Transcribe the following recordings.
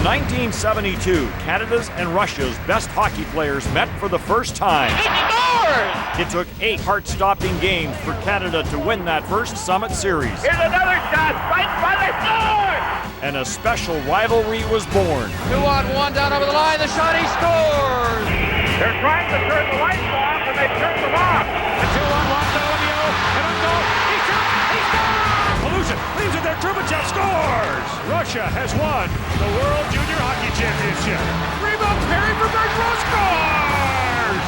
1972, Canada's and Russia's best hockey players met for the first time. It took 8 heart-stopping games for Canada to win that first Summit Series. Here's another shot, right by the score! And a special rivalry was born. 2-on-1 down over the line, the shot, he scores! They're trying to turn the lights off, and they turned them off. The 2-on-1 to Lemieux, and a goal, he shoots, he scores! Pollution leaves it there, Trubachev scores! Russia has won the World Junior Hockey Championship. Rebound, Perry for Bergeron, scores!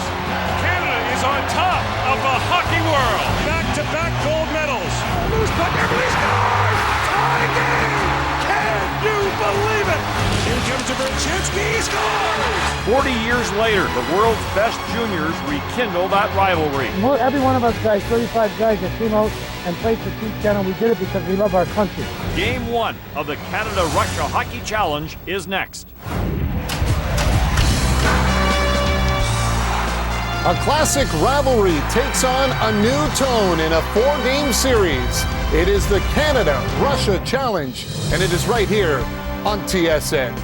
Canada is on top of the hockey world. Back-to-back gold medals. Loose puck, Everly scores! Tie game! Can you believe it? Here comes Berchinski, he scores! 40 years later, the world's best juniors rekindle that rivalry. Every one of us guys, 35 guys that came out and played for Team Canada, we did it because we love our country. Game 1 of the Canada-Russia Hockey Challenge is next. A classic rivalry takes on a new tone in a 4-game series. It is the Canada-Russia Challenge, and it is right here on TSN.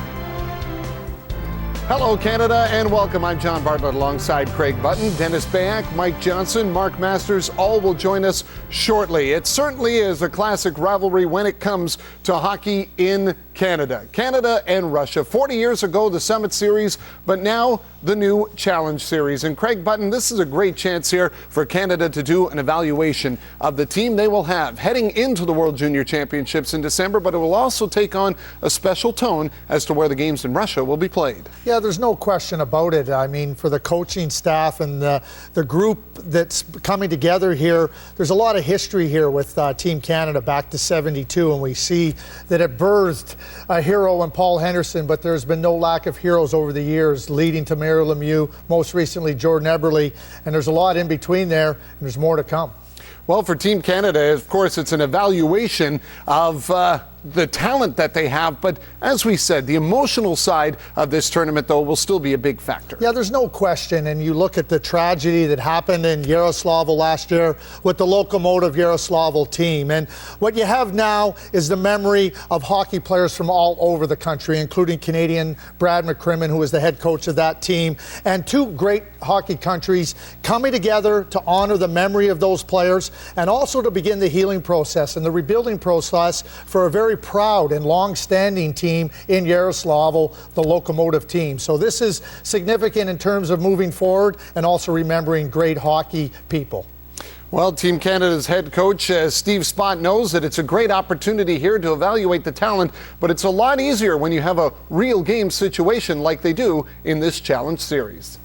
Hello, Canada, and welcome. I'm John Bartlett alongside Craig Button, Dennis Bayak, Mike Johnson, Mark Masters. All will join us shortly. It certainly is a classic rivalry when it comes to hockey in Canada. Canada and Russia. 40 years ago, the Summit Series, but now the new Challenge Series. And Craig Button, this is a great chance here for Canada to do an evaluation of the team they will have heading into the World Junior Championships in December, but it will also take on a special tone as to where the games in Russia will be played. Yeah, there's no question about it. I mean, for the coaching staff and the group that's coming together here, there's a lot of history here with Team Canada back to 72, and we see that it birthed a hero in Paul Henderson, but there's been no lack of heroes over the years, leading to Mario Lemieux, most recently Jordan Eberle, and there's a lot in between there, and there's more to come. Well, for Team Canada, of course, it's an evaluation of the talent that they have. But as we said, the emotional side of this tournament, though, will still be a big factor. Yeah, there's no question. And you look at the tragedy that happened in Yaroslavl last year with the Lokomotiv Yaroslavl team. And what you have now is the memory of hockey players from all over the country, including Canadian Brad McCrimmon, who was the head coach of that team, and 2 great hockey countries coming together to honor the memory of those players and also to begin the healing process and the rebuilding process for a very proud and long-standing team in Yaroslavl, the Lokomotiv team. So this is significant in terms of moving forward and also remembering great hockey people. Well, Team Canada's head coach, Steve Spott, knows that it's a great opportunity here to evaluate the talent, but it's a lot easier when you have a real game situation like they do in this Challenge Series.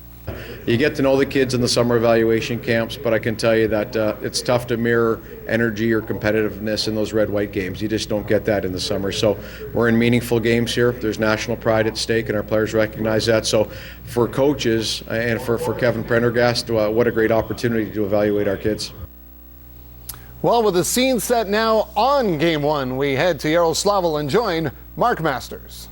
You get to know the kids in the summer evaluation camps, but I can tell you that it's tough to mirror energy or competitiveness in those red-white games. You just don't get that in the summer. So we're in meaningful games here. There's national pride at stake, and our players recognize that. So for coaches and for Kevin Prendergast, what a great opportunity to evaluate our kids. Well, with the scene set now on Game 1, we head to Yaroslavl and join Mark Masters.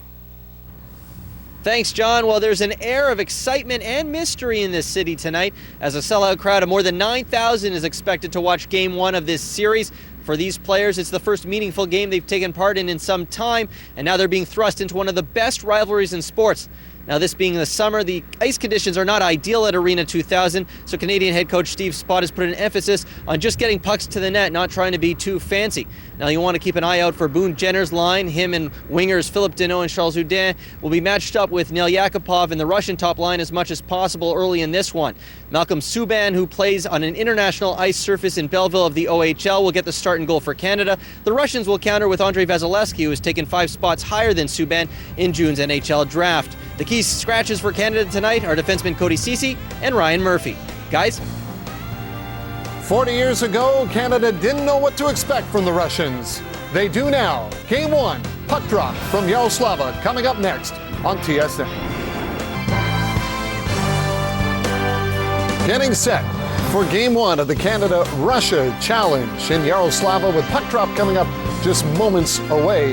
Thanks, John. Well, there's an air of excitement and mystery in this city tonight as a sellout crowd of more than 9,000 is expected to watch Game 1 of this series. For these players, it's the first meaningful game they've taken part in some time, and now they're being thrust into one of the best rivalries in sports. Now, this being the summer, the ice conditions are not ideal at Arena 2000, so Canadian head coach Steve Spott has put an emphasis on just getting pucks to the net, not trying to be too fancy. Now, you want to keep an eye out for Boone Jenner's line. Him and wingers Philippe Deneau and Charles Houdin will be matched up with Neil Yakupov and the Russian top line as much as possible early in this one. Malcolm Subban, who plays on an international ice surface in Belleville of the OHL, will get the start and goal for Canada. The Russians will counter with Andrei Vasilevsky, who has taken 5 spots higher than Subban in June's NHL draft. The key scratches for Canada tonight are defenseman Cody Ceci and Ryan Murphy. Guys? 40 years ago, Canada didn't know what to expect from the Russians. They do now. Game 1, puck drop from Yaroslavl, coming up next on TSN. Getting set for Game 1 of the Canada-Russia Challenge in Yaroslavl, with puck drop coming up just moments away.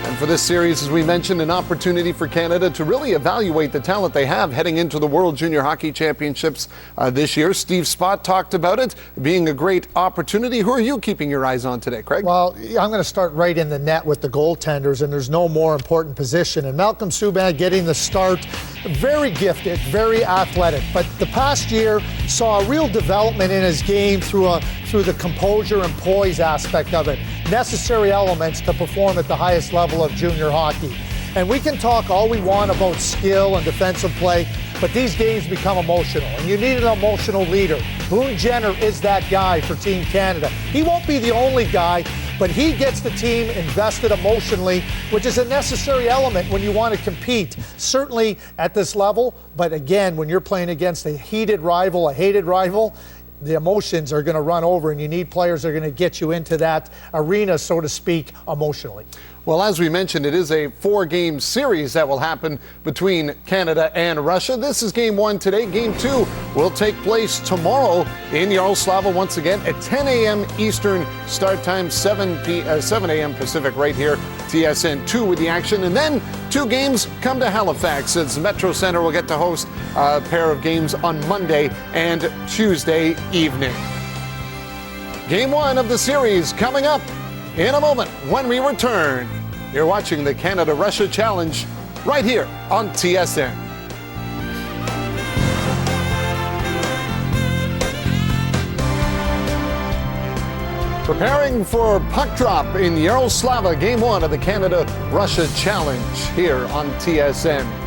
And for this series, as we mentioned, an opportunity for Canada to really evaluate the talent they have heading into the World Junior Hockey Championships this year. Steve Spott talked about it being a great opportunity. Who are you keeping your eyes on today, Craig? Well, I'm going to start right in the net with the goaltenders, and there's no more important position. And Malcolm Subban getting the start, very gifted, very athletic. But the past year saw a real development in his game through the composure and poise aspect of it. Necessary elements to perform at the highest level of junior hockey. And we can talk all we want about skill and defensive play, but these games become emotional, and you need an emotional leader. Boone Jenner is that guy for Team Canada. He won't be the only guy, but he gets the team invested emotionally, which is a necessary element when you want to compete, certainly at this level. But again, when you're playing against a heated rival, a hated rival, the emotions are going to run over, and you need players that are going to get you into that arena, so to speak, emotionally. Well, as we mentioned, it is a 4-game series that will happen between Canada and Russia. This is game 1 today. Game 2 will take place tomorrow in Yaroslavl once again at 10 a.m. Eastern start time, 7 a.m. Pacific right here, TSN 2 with the action. And then 2 games come to Halifax as Metro Center will get to host a pair of games on Monday and Tuesday evening. Game 1 of the series coming up in a moment when we return. You're watching the Canada-Russia Challenge right here on TSN. Preparing for puck drop in Yaroslavl, Game 1 of the Canada-Russia Challenge here on TSN.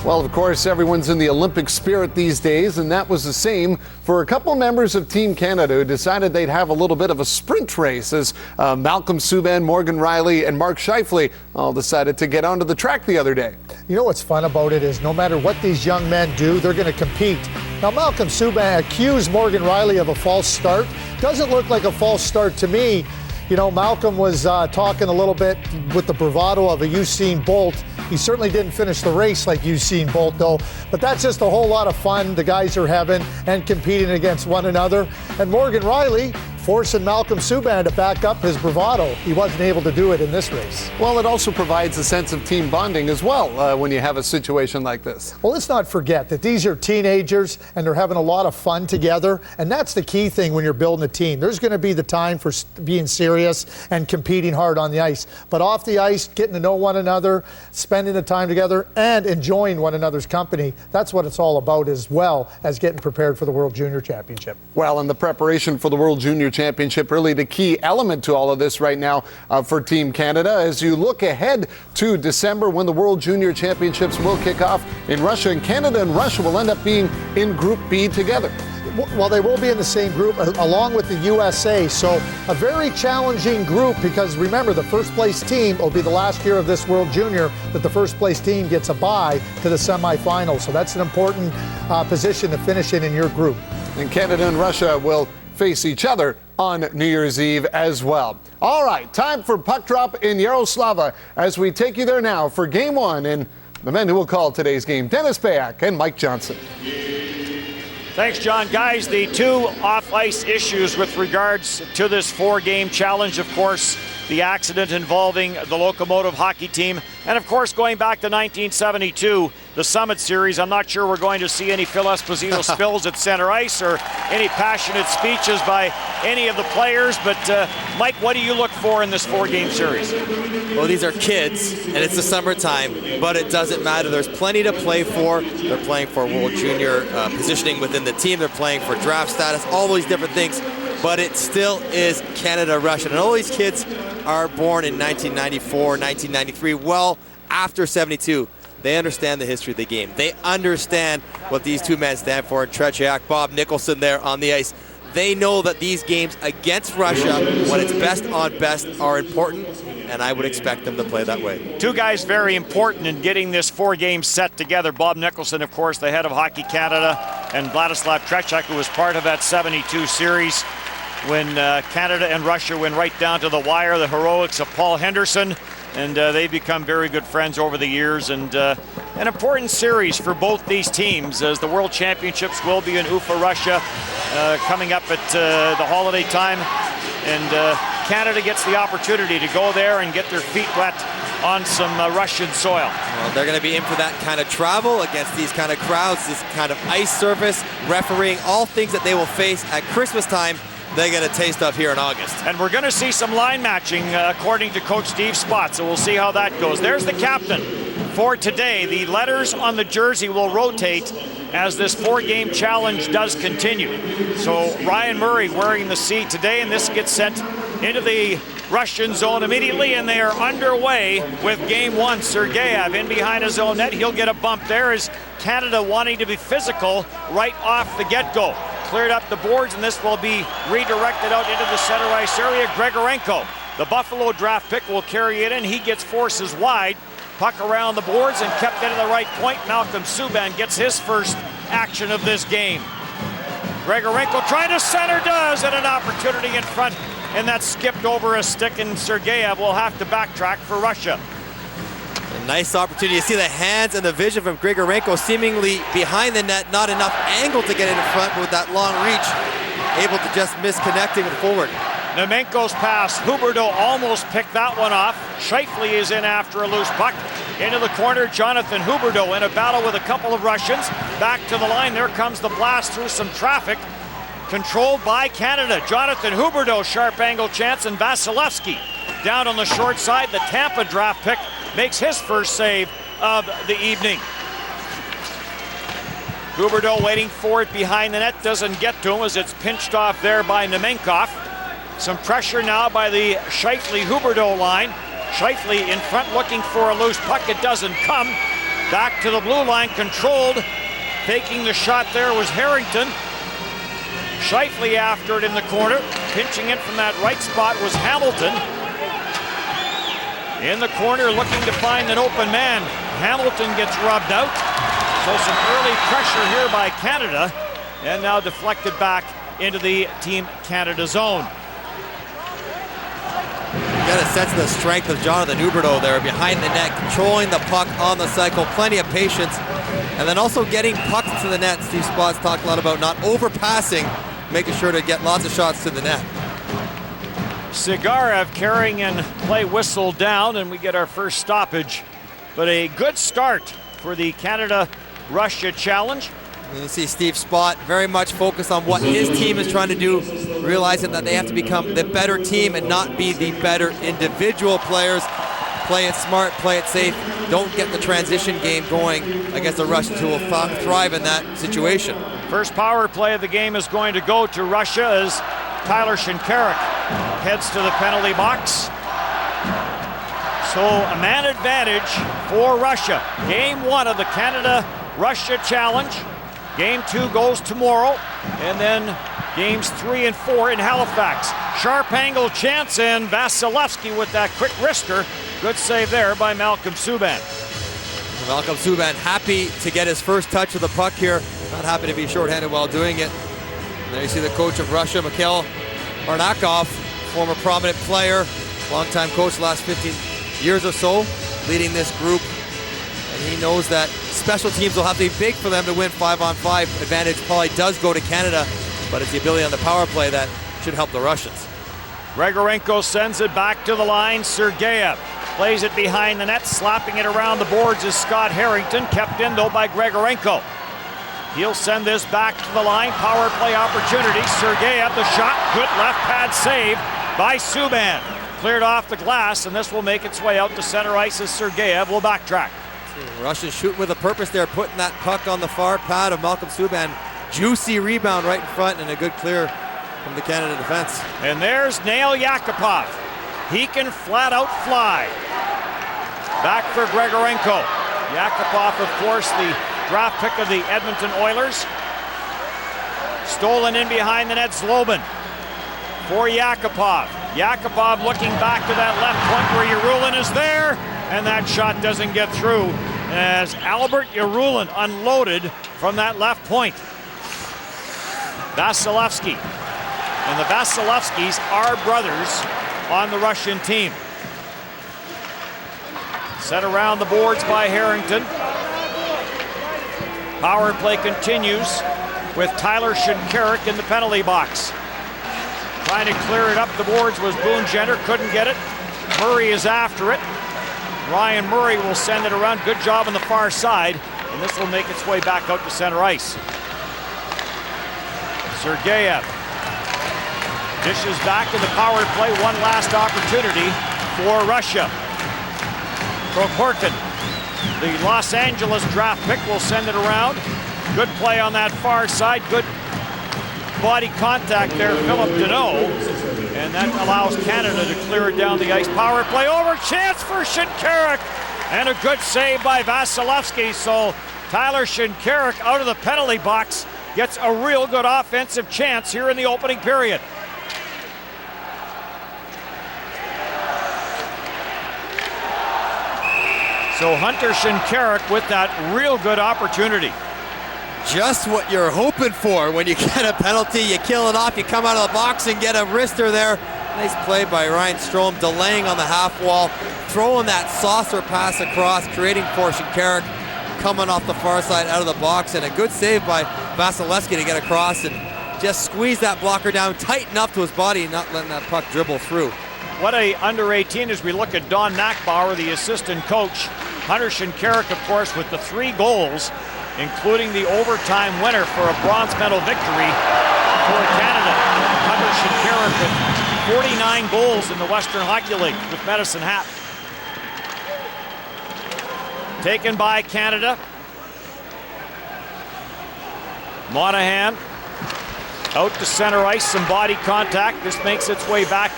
Well, of course, everyone's in the Olympic spirit these days, and that was the same for a couple members of Team Canada who decided they'd have a little bit of a sprint race as Malcolm Subban, Morgan Riley, and Mark Scheifele all decided to get onto the track the other day. You know what's fun about it is no matter what these young men do, they're going to compete. Now, Malcolm Subban accused Morgan Riley of a false start. Doesn't look like a false start to me. You know, Malcolm was talking a little bit with the bravado of a Usain Bolt. He certainly didn't finish the race like Usain Bolt, though. But that's just a whole lot of fun the guys are having and competing against one another. And Morgan Riley forcing Malcolm Subban to back up his bravado. He wasn't able to do it in this race. Well, it also provides a sense of team bonding as well when you have a situation like this. Well, let's not forget that these are teenagers and they're having a lot of fun together. And that's the key thing when you're building a team. There's going to be the time for being serious and competing hard on the ice. But off the ice, getting to know one another, spending the time together, and enjoying one another's company. That's what it's all about, as well as getting prepared for the World Junior Championship. Well, in the preparation for the World Junior Championship, really the key element to all of this right now for Team Canada as you look ahead to December when the World Junior Championships will kick off in Russia, and Canada and Russia will end up being in Group B together. Well, they will be in the same group along with the USA, so a very challenging group because remember, the first place team will be the last year of this World Junior that the first place team gets a bye to the semifinals, so that's an important position to finish in your group. And Canada and Russia will face each other on New Year's Eve as well. All right, time for puck drop in Yaroslavl as we take you there now for Game 1 and the men who will call today's game, Dennis Bayak and Mike Johnson. Thanks, John. Guys, the 2 off-ice issues with regards to this 4-game challenge, of course, the accident involving the Locomotive hockey team, and of course, going back to 1972, the Summit Series. I'm not sure we're going to see any Phil Esposito spills at center ice or any passionate speeches by any of the players, but Mike, what do you look for in this 4-game series? Well, these are kids, and it's the summertime, but it doesn't matter. There's plenty to play for. They're playing for World Junior positioning within the team. They're playing for draft status, all these different things, but it still is Canada-Russia. And all these kids are born in 1994, 1993, well after 72. They understand the history of the game. They understand what these 2 men stand for. Tretiak, Bob Nicholson there on the ice. They know that these games against Russia, when it's best on best, are important, and I would expect them to play that way. 2 guys very important in getting this 4-game set together. Bob Nicholson, of course, the head of Hockey Canada, and Vladislav Tretiak, who was part of that 72 series when Canada and Russia went right down to the wire, the heroics of Paul Henderson, and they've become very good friends over the years, and an important series for both these teams as the World Championships will be in Ufa, Russia, coming up at the holiday time, and Canada gets the opportunity to go there and get their feet wet on some Russian soil. Well, they're going to be in for that kind of travel against these kind of crowds, this kind of ice surface, refereeing, all things that they will face at Christmas time. They get a taste of here in August. And we're going to see some line matching according to Coach Steve Spott, so we'll see how that goes. There's the captain for today. The letters on the jersey will rotate as this 4-game challenge does continue. So Ryan Murray wearing the C today, and this gets sent into the Russian zone immediately, and they are underway with game 1. Sergeyev in behind his own net. He'll get a bump there as Canada wanting to be physical right off the get-go. Cleared up the boards, and this will be redirected out into the center ice area. Grigorenko, the Buffalo draft pick, will carry it in. He gets forces wide. Puck around the boards and kept into the right point. Malcolm Subban gets his first action of this game. Grigorenko trying to center, does, and an opportunity in front, and that skipped over a stick, and Sergeyev will have to backtrack for Russia. A nice opportunity. You see the hands and the vision from Grigorenko, seemingly behind the net, not enough angle to get it in front, but with that long reach, able to just miss connecting it forward. Nemenko's pass, Huberdeau almost picked that one off. Scheifele is in after a loose puck. Into the corner, Jonathan Huberdeau in a battle with a couple of Russians. Back to the line, there comes the blast through some traffic. Controlled by Canada. Jonathan Huberdeau, sharp angle chance, and Vasilevsky down on the short side. The Tampa draft pick makes his first save of the evening. Huberdeau waiting for it behind the net, doesn't get to him as it's pinched off there by Nemenkov. Some pressure now by the Scheifele-Huberdeau line. Scheifele in front looking for a loose puck, it doesn't come. Back to the blue line, controlled. Taking the shot there was Harrington. Scheifele after it in the corner. Pinching it from that right spot was Hamilton. In the corner looking to find an open man. Hamilton gets rubbed out. So some early pressure here by Canada. And now deflected back into the Team Canada zone. You got a sense of the strength of Jonathan Huberdeau there behind the net, controlling the puck on the cycle, plenty of patience, and then also getting pucks to the net. Steve Spott's talked a lot about not overpassing, making sure to get lots of shots to the net. Sigarev carrying and play whistle down, and we get our first stoppage. But a good start for the Canada-Russia challenge. And you see Steve Spott very much focused on what his team is trying to do, realizing that they have to become the better team and not be the better individual players. Play it smart, play it safe. Don't get the transition game going against the Russians, who will thrive in that situation. First power play of the game is going to go to Russia as Tyler Shinkaruk heads to the penalty box. So a man advantage for Russia. Game 1 of the Canada-Russia challenge. Game 2 goes tomorrow, and then games 3 and 4 in Halifax. Sharp angle chance, and Vasilevsky with that quick wrister. Good save there by Malcolm Subban. Malcolm Subban happy to get his first touch of the puck here. Not happy to be shorthanded while doing it. And there you see the coach of Russia, Mikhail Arnakov, former prominent player, longtime coach the last 15 years or so, leading this group. And he knows that special teams will have to be big for them to win 5-on-5. Advantage probably does go to Canada, but it's the ability on the power play that should help the Russians. Grigorenko sends it back to the line. Sergeyev plays it behind the net, slapping it around the boards is Scott Harrington, kept in though by Grigorenko. He'll send this back to the line. Power play opportunity. Sergeyev, the shot, good left pad save by Subban. Cleared off the glass, and this will make its way out to center ice as Sergeyev will backtrack. Russians shooting with a purpose there, putting that puck on the far pad of Malcolm Subban. Juicy rebound right in front, and a good clear from the Canada defense. And there's Nail Yakupov. He can flat out fly. Back for Grigorenko. Yakupov, of course, the draft pick of the Edmonton Oilers. Stolen in behind the net, Zlobin for Yakupov. Yakupov looking back to that left point where Yarulin is there, and that shot doesn't get through as Albert Yarulin unloaded from that left point. Vasilevsky. And the Vasilevskys are brothers on the Russian team. Set around the boards by Harrington. Power play continues with Tyler Shinkaruk in the penalty box. Trying to clear it up the boards was Boone Jenner, couldn't get it. Murray is after it. Ryan Murray will send it around. Good job on the far side, and this will make its way back out to center ice. Sergeyev dishes back in the power play. One last opportunity for Russia. Prokhorkin, the Los Angeles draft pick, will send it around. Good play on that far side. Good body contact there, Philip Deneau. And that allows Canada to clear it down the ice. Power play over, chance for Shinkaruk. And a good save by Vasilevsky. So Tyler Shinkaruk out of the penalty box gets a real good offensive chance here in the opening period. So Hunter Shinkaruk with that real good opportunity. Just what you're hoping for when you get a penalty. You kill it off, you come out of the box and get a wrister there. Nice play by Ryan Strome, delaying on the half wall, throwing that saucer pass across, creating for Shinkaruk, coming off the far side out of the box, and a good save by Vasilevsky to get across and just squeeze that blocker down, tighten up to his body, and not letting that puck dribble through. What a under 18 as we look at Don Nackbauer, the assistant coach. Hunter Shinkaruk, of course, with the 3 goals, including the overtime winner for a bronze medal victory for Canada. Hunter Shinkaruk with 49 goals in the Western Hockey League with Medicine Hat. Taken by Canada. Monahan out to center ice, some body contact. This makes its way back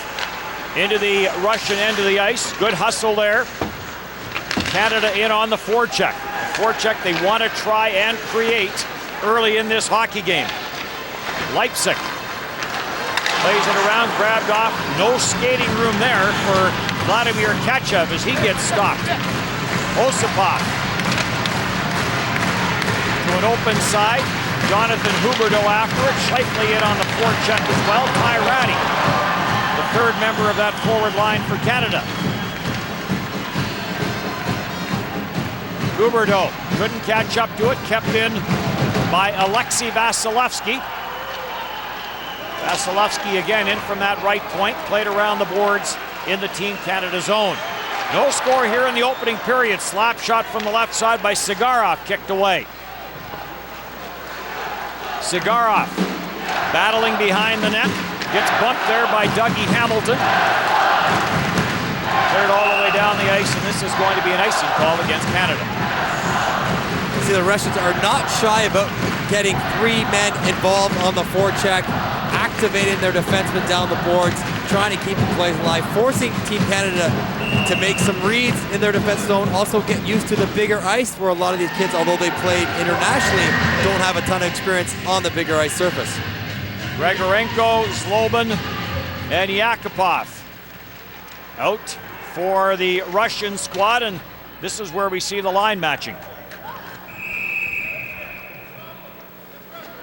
into the Russian end of the ice. Good hustle there. Canada in on the forecheck. Forecheck they want to try and create early in this hockey game. Leipzig plays it around, grabbed off. No skating room there for Vladimir Kachev as he gets stopped. Osipov to an open side. Jonathan Huberdeau after it. Scheifele in on the forecheck as well. Tyrani, the third member of that forward line for Canada. Huberdeau couldn't catch up to it, kept in by Alexei Vasilevsky. Vasilevsky again in from that right point, played around the boards in the Team Canada zone. No score here in the opening period. Slap shot from the left side by Sigarov, kicked away. Sigarov battling behind the net, gets bumped there by Dougie Hamilton. Cleared all the way down the ice, and this is going to be an icing call against Canada. See, the Russians are not shy about getting 3 men involved on the forecheck, activating their defensemen down the boards, trying to keep the plays alive, forcing Team Canada to make some reads in their defense zone, also get used to the bigger ice where a lot of these kids, although they played internationally, don't have a ton of experience on the bigger ice surface. Grigorenko, Zlobin, and Yakupov out for the Russian squad, and this is where we see the line matching.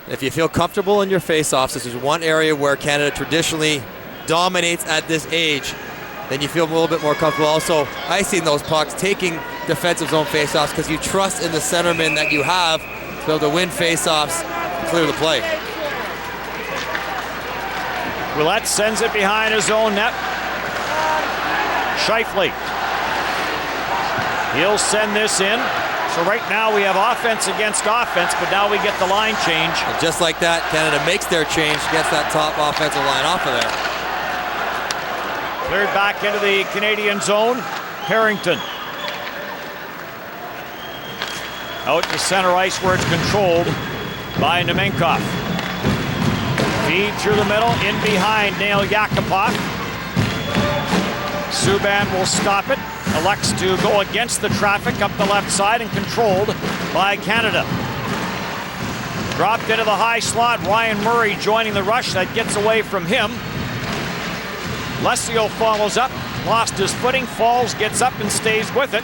If you feel comfortable in your face-offs, this is one area where Canada traditionally dominates at this age, then you feel a little bit more comfortable also icing those pucks, taking defensive zone face-offs, because you trust in the centerman that you have to be able to win face-offs and clear the play. Ouellette sends it behind his own net. Scheifele. He'll send this in. So right now we have offense against offense, but now we get the line change. And just like that, Canada makes their change, gets that top offensive line off of there. Cleared back into the Canadian zone. Harrington. Out to center ice where it's controlled by Nemenkov. Feed through the middle, in behind Nail Yakupov. Subban will stop it. Elects to go against the traffic up the left side and controlled by Canada. Dropped into the high slot. Ryan Murray joining the rush. That gets away from him. Lesio follows up. Lost his footing. Falls, gets up and stays with it.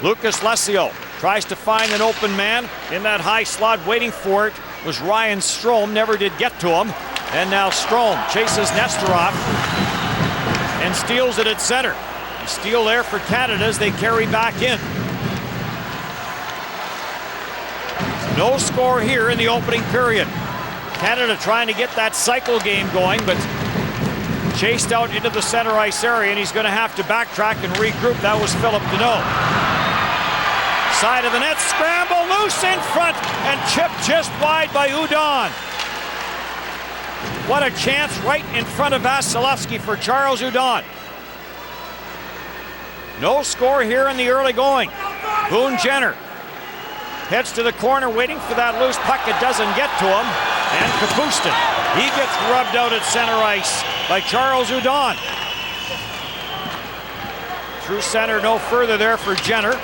Lucas Lesio tries to find an open man in that high slot. Waiting for it was Ryan Strome. Never did get to him. And now Strome chases Nesterov and steals it at center. A steal there for Canada as they carry back in. No score here in the opening period. Canada trying to get that cycle game going, but chased out into the center ice area, and he's going to have to backtrack and regroup. That was Philip Deneau. Side of the net, scramble, loose in front, and chipped just wide by Udon. What a chance right in front of Vasilevsky for Charles Udon. No score here in the early going. Boone Jenner heads to the corner, waiting for that loose puck. It doesn't get to him. And Kapustin, he gets rubbed out at center ice by Charles Udon. Through center, no further there for Jenner.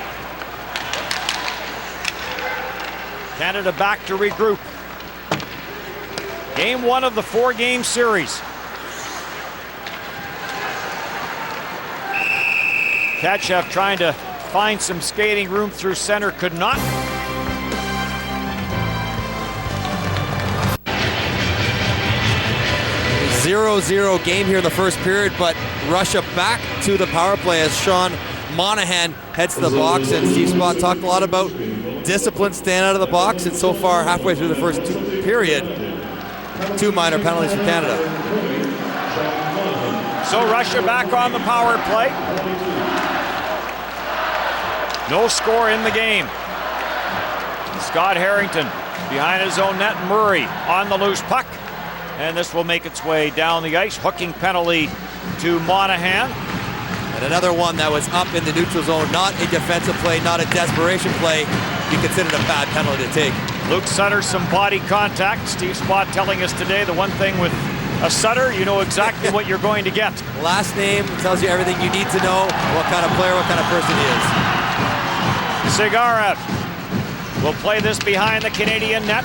Canada back to regroup. Game 1 of the 4-game series. Kachev trying to find some skating room through center, could not. Zero game here in the first period, but Russia back to the power play as Sean Monahan heads to the box. And Steve Spott talked a lot about discipline, staying out of the box, and so far halfway through the first period, 2 minor penalties for Canada. So Russia back on the power play. No score in the game. Scott Harrington behind his own net. Murray on the loose puck. And this will make its way down the ice. Hooking penalty to Monahan. And another one that was up in the neutral zone. Not a defensive play, not a desperation play. You consider it a bad penalty to take. Luke Sutter, some body contact. Steve Spott telling us today the one thing with a Sutter, you know exactly what you're going to get. Last name tells you everything you need to know, what kind of player, what kind of person he is. Sigarev will play this behind the Canadian net.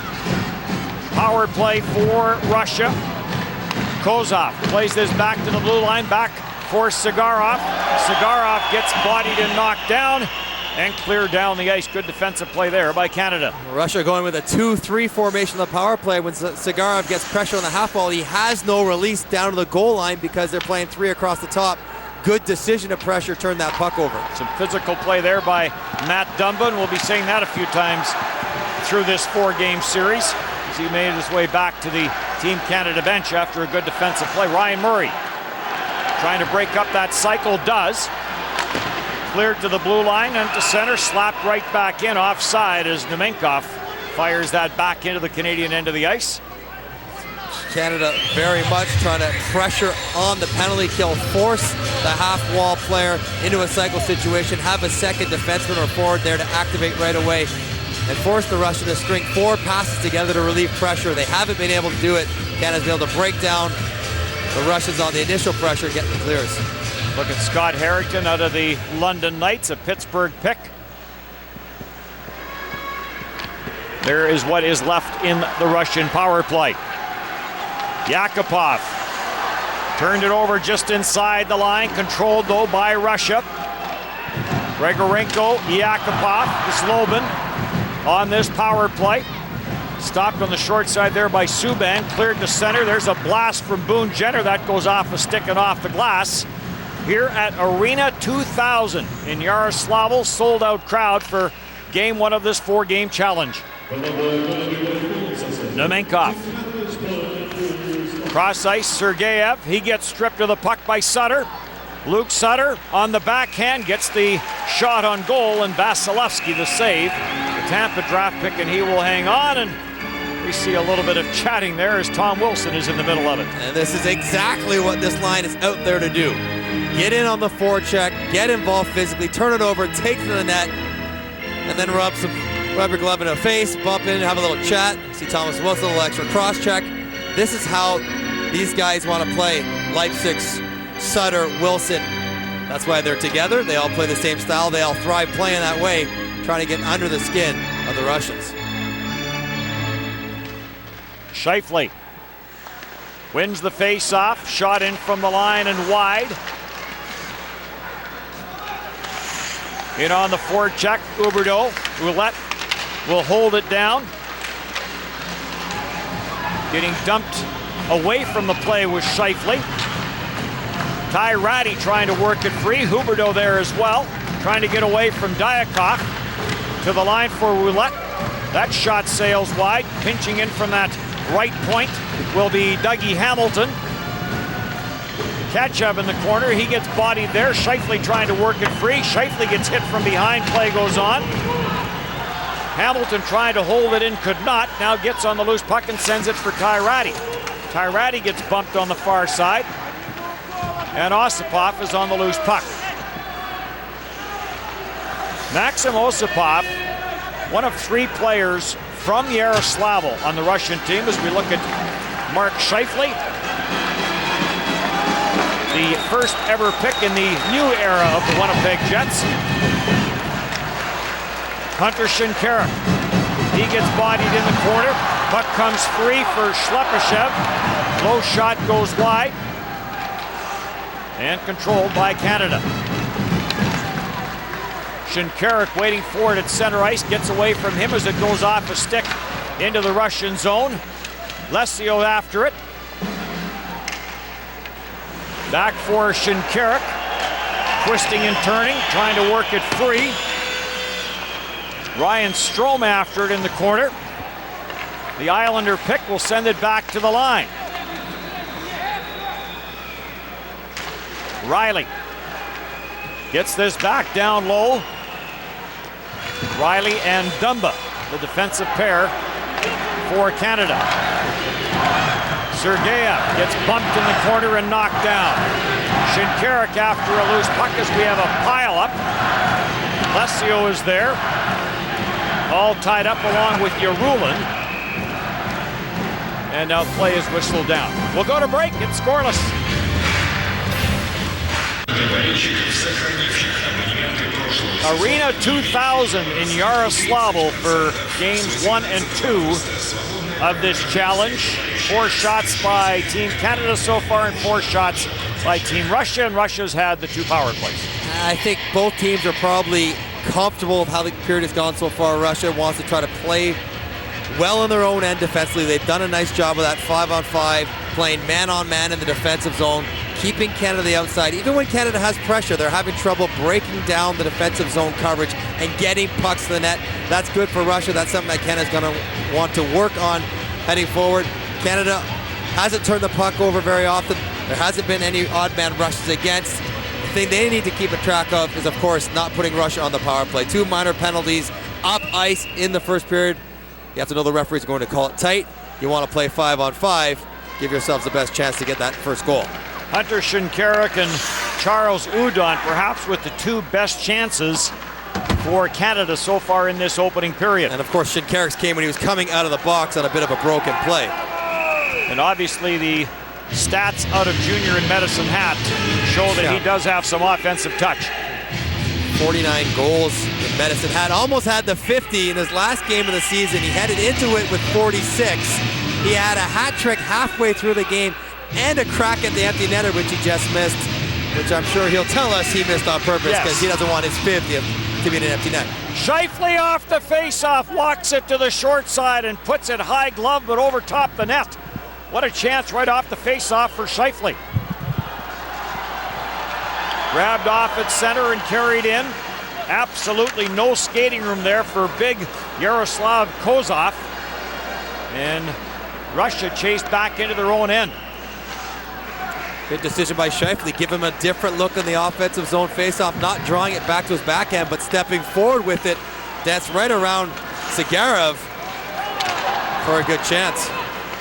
Power play for Russia. Kozov plays this back to the blue line, back for Sigarov. Sigarov gets bodied and knocked down and cleared down the ice. Good defensive play there by Canada. Russia going with a 2-3 formation on the power play. When Sigarov gets pressure on the half wall, he has no release down to the goal line because they're playing 3 across the top. Good decision to pressure, turn that puck over. Some physical play there by Matt Dunban. We'll be saying that a few times through this 4-game series as he made his way back to the Team Canada bench after a good defensive play. Ryan Murray trying to break up that cycle, does. Cleared to the blue line and to center, slapped right back in offside as Nemenkov fires that back into the Canadian end of the ice. Canada very much trying to pressure on the penalty kill, force the half-wall player into a cycle situation, have a second defenseman or forward there to activate right away, and force the Russian to string 4 passes together to relieve pressure. They haven't been able to do it. Canada's been able to break down the Russians on the initial pressure, getting the clears. Look at Scott Harrington out of the London Knights, a Pittsburgh pick. There is what is left in the Russian power play. Yakupov turned it over just inside the line, controlled though by Russia. Grigorenko, Yakupov, Zlobin on this power play. Stopped on the short side there by Subban, cleared to center. There's a blast from Boone Jenner that goes off a stick and off the glass. Here at Arena 2000 in Yaroslavl, sold out crowd for game 1 of this 4-game challenge. Nemenkov. Cross ice, Sergeyev. He gets stripped of the puck by Sutter. Luke Sutter on the backhand gets the shot on goal, and Vasilevsky the save. The Tampa draft pick, and he will hang on. And we see a little bit of chatting there as Tom Wilson is in the middle of it. And this is exactly what this line is out there to do. Get in on the forecheck, get involved physically, turn it over, take to the net, and then rub your glove in the face, bump in, have a little chat. See Thomas Wilson, a little extra cross check. This is how these guys want to play. Leipzig, Sutter, Wilson. That's why they're together. They all play the same style. They all thrive playing that way, trying to get under the skin of the Russians. Scheifele wins the face-off. Shot in from the line and wide. In on the forecheck, Huberdeau. Roulette will hold it down. Getting dumped away from the play was Scheifele. Ty Ratty trying to work it free. Huberdeau there as well, trying to get away from Diakov. To the line for Roulette. That shot sails wide, pinching in from that right point will be Dougie Hamilton. Ketchup in the corner. He gets bodied there. Scheifele trying to work it free. Scheifele gets hit from behind. Play goes on. Hamilton trying to hold it in, could not. Now gets on the loose puck and sends it for Tyrati. Tyrati gets bumped on the far side. And Osipov is on the loose puck. Maxim Osipov, one of 3 players from Yaroslavl on the Russian team as we look at Mark Scheifele, the first ever pick in the new era of the Winnipeg Jets. Hunter Shinkaruk, he gets bodied in the corner. Puck comes free for Shlepyshev. Low shot goes wide and controlled by Canada. Shinkaruk waiting for it at center ice, gets away from him as it goes off a stick into the Russian zone. Lesio after it. Back for Shinkaruk, twisting and turning, trying to work it free. Ryan Strome after it in the corner. The Islander pick will send it back to the line. Riley gets this back down low. Riley and Dumba, the defensive pair for Canada. Sergeyev gets bumped in the corner and knocked down. Shinkaruk after a loose puck as we have a pile-up. Lesio is there, all tied up along with Yarulin. And now play is whistled down. We'll go to break. It's scoreless. Arena 2000 in Yaroslavl for games 1 and 2 of this challenge. 4 shots by Team Canada so far and 4 shots by Team Russia, and Russia's had the 2 power plays. I think both teams are probably comfortable with how the period has gone so far. Russia wants to try to play well on their own end defensively. They've done a nice job of that 5-on-5, playing man-on-man in the defensive zone, keeping Canada the outside. Even when Canada has pressure, they're having trouble breaking down the defensive zone coverage and getting pucks to the net. That's good for Russia. That's something that Canada's going to want to work on heading forward. Canada hasn't turned the puck over very often. There hasn't been any odd man rushes against. The thing they need to keep a track of is, of course, not putting Russia on the power play. 2 minor penalties up ice in the first period. You have to know the referee's going to call it tight. You want to play 5-on-5. Give yourselves the best chance to get that first goal. Hunter Shinkaruk and Charles Udon, perhaps with the 2 best chances for Canada so far in this opening period. And of course, Shinkaruk's came when he was coming out of the box on a bit of a broken play. And obviously the stats out of Junior in Medicine Hat show that he does have some offensive touch. 49 goals in Medicine Hat. Almost had the 50 in his last game of the season. He headed into it with 46. He had a hat trick halfway through the game and a crack at the empty netter, which he just missed, which I'm sure he'll tell us he missed on purpose because he doesn't want his 50th to be an empty net. Scheifele off the face-off, walks it to the short side and puts it high glove but over top the net. What a chance right off the face-off for Scheifele. Grabbed off at center and carried in. Absolutely no skating room there for big Yaroslav Kozov. And Russia chased back into their own end. Good decision by Scheifele. Give him a different look in the offensive zone faceoff, not drawing it back to his backhand, but stepping forward with it. That's right around Sigarev for a good chance.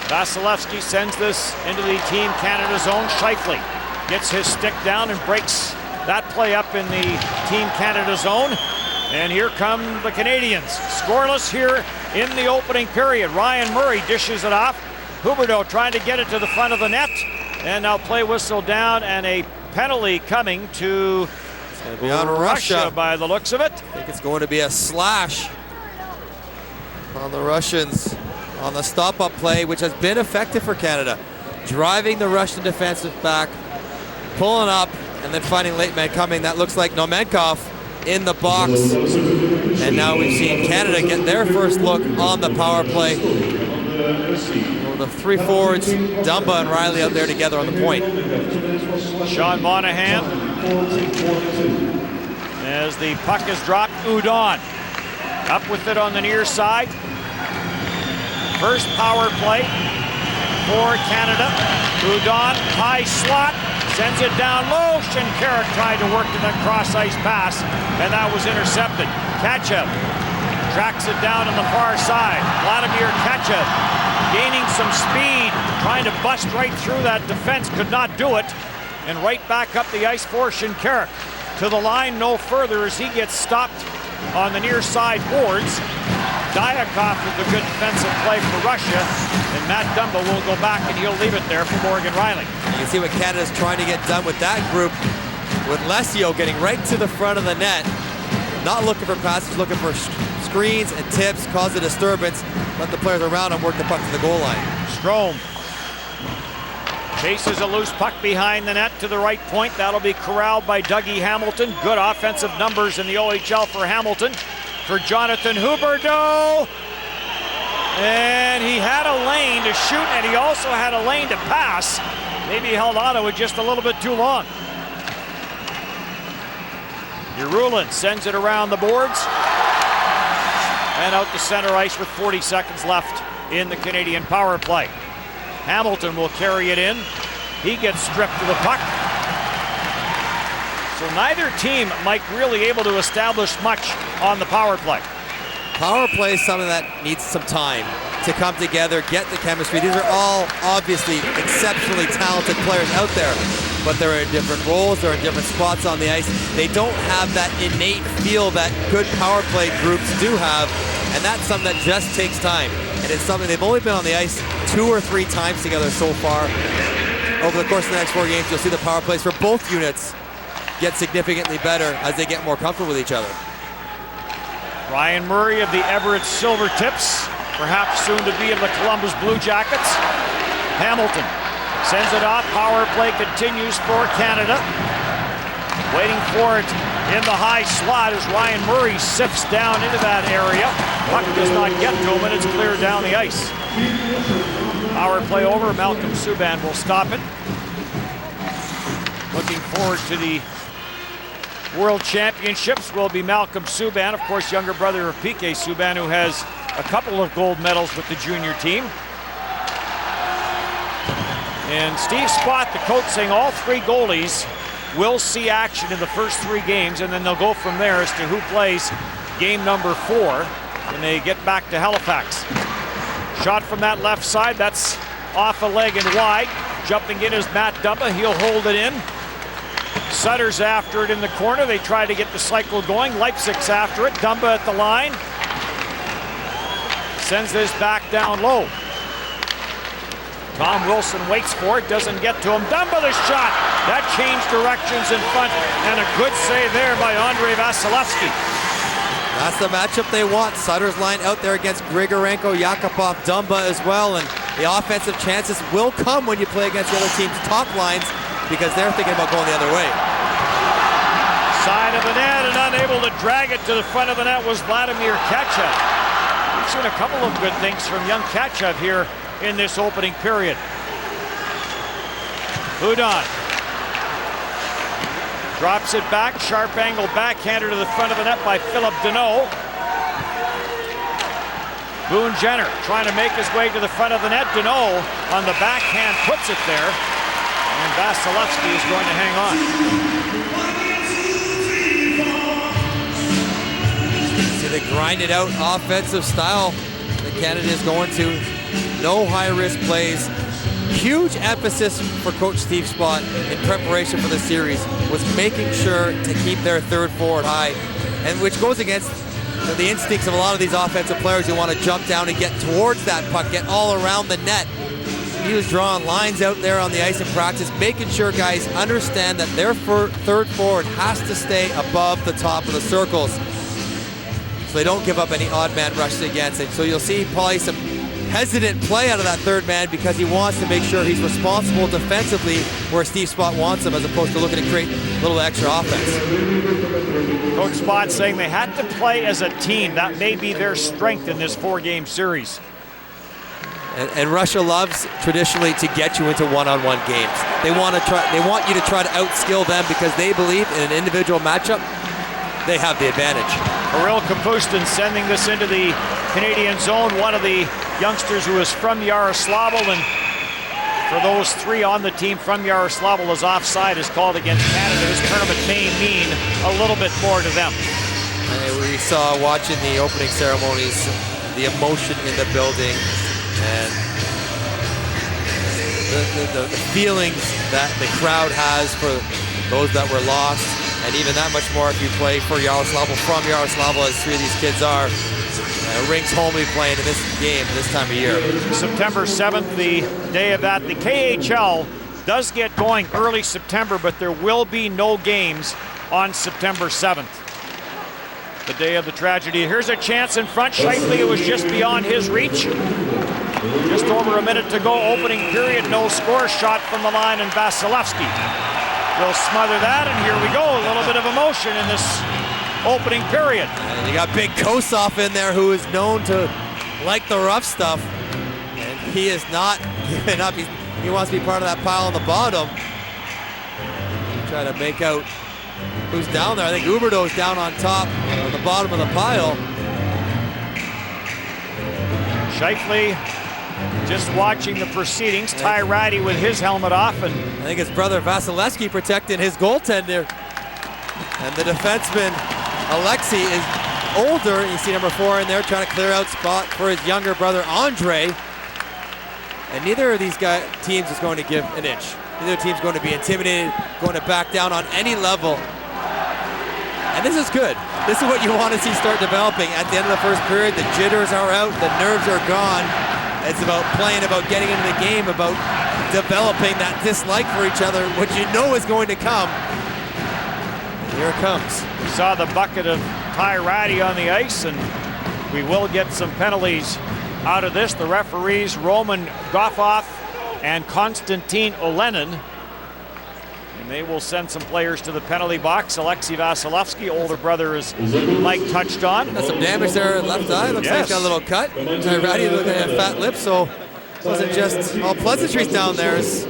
Vasilevsky sends this into the Team Canada zone. Scheifele gets his stick down and breaks that play up in the Team Canada zone. And here come the Canadians. Scoreless here in the opening period. Ryan Murray dishes it off. Huberdeau trying to get it to the front of the net. And now play whistle down and a penalty coming to Russia by the looks of it. I think it's going to be a slash on the Russians on the stop-up play, which has been effective for Canada. Driving the Russian defensive back, pulling up, and then finding late man coming. That looks like Nomenkov in the box. And now we've seen Canada get their first look on the power play. The 3 forwards, Dumba and Riley out there together on the point. Sean Monahan, as the puck is dropped, Udon up with it on the near side. First power play for Canada. Udon, high slot, sends it down low. Shinkarik tried to work to that cross-ice pass, and that was intercepted. Kachev tracks it down on the far side. Vladimir Kachev gaining some speed, trying to bust right through that defense, could not do it. And right back up the ice for Shinkarik. To the line, no further, as he gets stopped on the near side boards. Diakov with a good defensive play for Russia, and Matt Dumba will go back and he'll leave it there for Morgan Riley. You can see what Canada's trying to get done with that group, with Lesio getting right to the front of the net, not looking for passes, looking for screens and tips, cause a disturbance, let the players around him work the puck to the goal line. Strome chases a loose puck behind the net to the right point. That'll be corralled by Dougie Hamilton. Good offensive numbers in the OHL for Hamilton. For Jonathan Huberdeau. And he had a lane to shoot, and he also had a lane to pass. Maybe he held on to it just a little bit too long. Urulin sends it around the boards. And out to center ice with 40 seconds left in the Canadian power play. Hamilton will carry it in. He gets stripped to the puck. So neither team, Mike, really able to establish much on the power play. Power play is something that needs some time to come together, get the chemistry. These are all obviously exceptionally talented players out there, but they're in different roles, they're in different spots on the ice. They don't have that innate feel that good power play groups do have, and that's something that just takes time. And it's something they've only been on the ice 2 or 3 times together so far. Over the course of the next 4 games, you'll see the power plays for both units get significantly better as they get more comfortable with each other. Ryan Murray of the Everett Silvertips, perhaps soon to be of the Columbus Blue Jackets. Hamilton sends it off. Power play continues for Canada. Waiting for it in the high slot as Ryan Murray sifts down into that area. Puck does not get to him, and it's cleared down the ice. Power play over. Malcolm Subban will stop it. Looking forward to the World Championships will be Malcolm Subban, of course, younger brother of P.K. Subban, who has a couple of gold medals with the junior team. And Steve Spott, the coach, saying all 3 goalies will see action in the first 3 games, and then they'll go from there as to who plays game number 4 when they get back to Halifax. Shot from that left side, that's off a leg and wide. Jumping in is Matt Dumba, he'll hold it in. Sutter's after it in the corner. They try to get the cycle going. Leipzig's after it. Dumba at the line. Sends this back down low. Tom Wilson waits for it. Doesn't get to him. Dumba the shot. That changed directions in front. And a good save there by Andrei Vasilevsky. That's the matchup they want. Sutter's line out there against Grigorenko, Yakupov, Dumba as well. And the offensive chances will come when you play against the other team's top lines, because they're thinking about going the other way. Side of the net, and unable to drag it to the front of the net was Vladimir Kachev. We've seen a couple of good things from young Kachev here in this opening period. Udon drops it back, sharp angle backhander to the front of the net by Philip Deneau. Boone Jenner trying to make his way to the front of the net. Deneau on the backhand puts it there. And Vasilevsky is going to hang on. See the grinded out offensive style that Canada is going to. No high risk plays. Huge emphasis for Coach Steve Spott in preparation for the series was making sure to keep their third forward high, and which goes against the instincts of a lot of these offensive players who want to jump down and get towards that puck, get all around the net. He was drawing lines out there on the ice in practice, making sure guys understand that their third forward has to stay above the top of the circles so they don't give up any odd man rushes against it. So you'll see probably some hesitant play out of that third man because he wants to make sure he's responsible defensively where Steve Spott wants him, as opposed to looking to create a little extra offense. Coach Spott saying they had to play as a team. That may be their strength in this 4-game series. And Russia loves traditionally to get you into one-on-one games. They want you to try to outskill them because they believe in an individual matchup they have the advantage. Kirill Kapustin sending this into the Canadian zone. One of the youngsters who is from Yaroslavl, and for those 3 on the team from Yaroslavl, as offside is called against Canada. This tournament may mean a little bit more to them. We saw watching the opening ceremonies, the emotion in the building, and the feelings that the crowd has for those that were lost, and even that much more if you play for Yaroslavl, from Yaroslavl, as 3 of these kids are. It rings home to be playing in this game this time of year. September 7th, the day of that. The KHL does get going early September, but there will be no games on September 7th, the day of the tragedy. Here's a chance in front. Scheifele, it was just beyond his reach. Just over a minute to go, opening period, no score. Shot from the line, and Vasilevsky will smother that, and here we go. A little bit of emotion in this opening period. And you got Big Kosov in there, who is known to like the rough stuff, and he is not giving up. He wants to be part of that pile on the bottom. Try to make out who's down there. I think Huberdeau's down on top, on the bottom of the pile. Scheifele just watching the proceedings. Ty Ratty with his helmet off, and I think his brother Vasilevsky protecting his goaltender. And the defenseman Alexei is older. You see number 4 in there trying to clear out spot for his younger brother Andre. And neither of these teams is going to give an inch. Neither team's going to be intimidated, going to back down on any level. And this is good. This is what you want to see start developing. At the end of the first period, the jitters are out, the nerves are gone. It's about playing, about getting into the game, about developing that dislike for each other, which you know is going to come. And here it comes. We saw the bucket of Ty Ratty on the ice, and we will get some penalties out of this. The referees, Roman Goffoff and Konstantin Olenin. And they will send some players to the penalty box. Alexei Vasilevsky, older brother, as Mike touched on. Got some damage there, left eye. Looks like he's got a little cut. Ty Ratty looking at fat lips, so it wasn't just all pleasantries down there. It's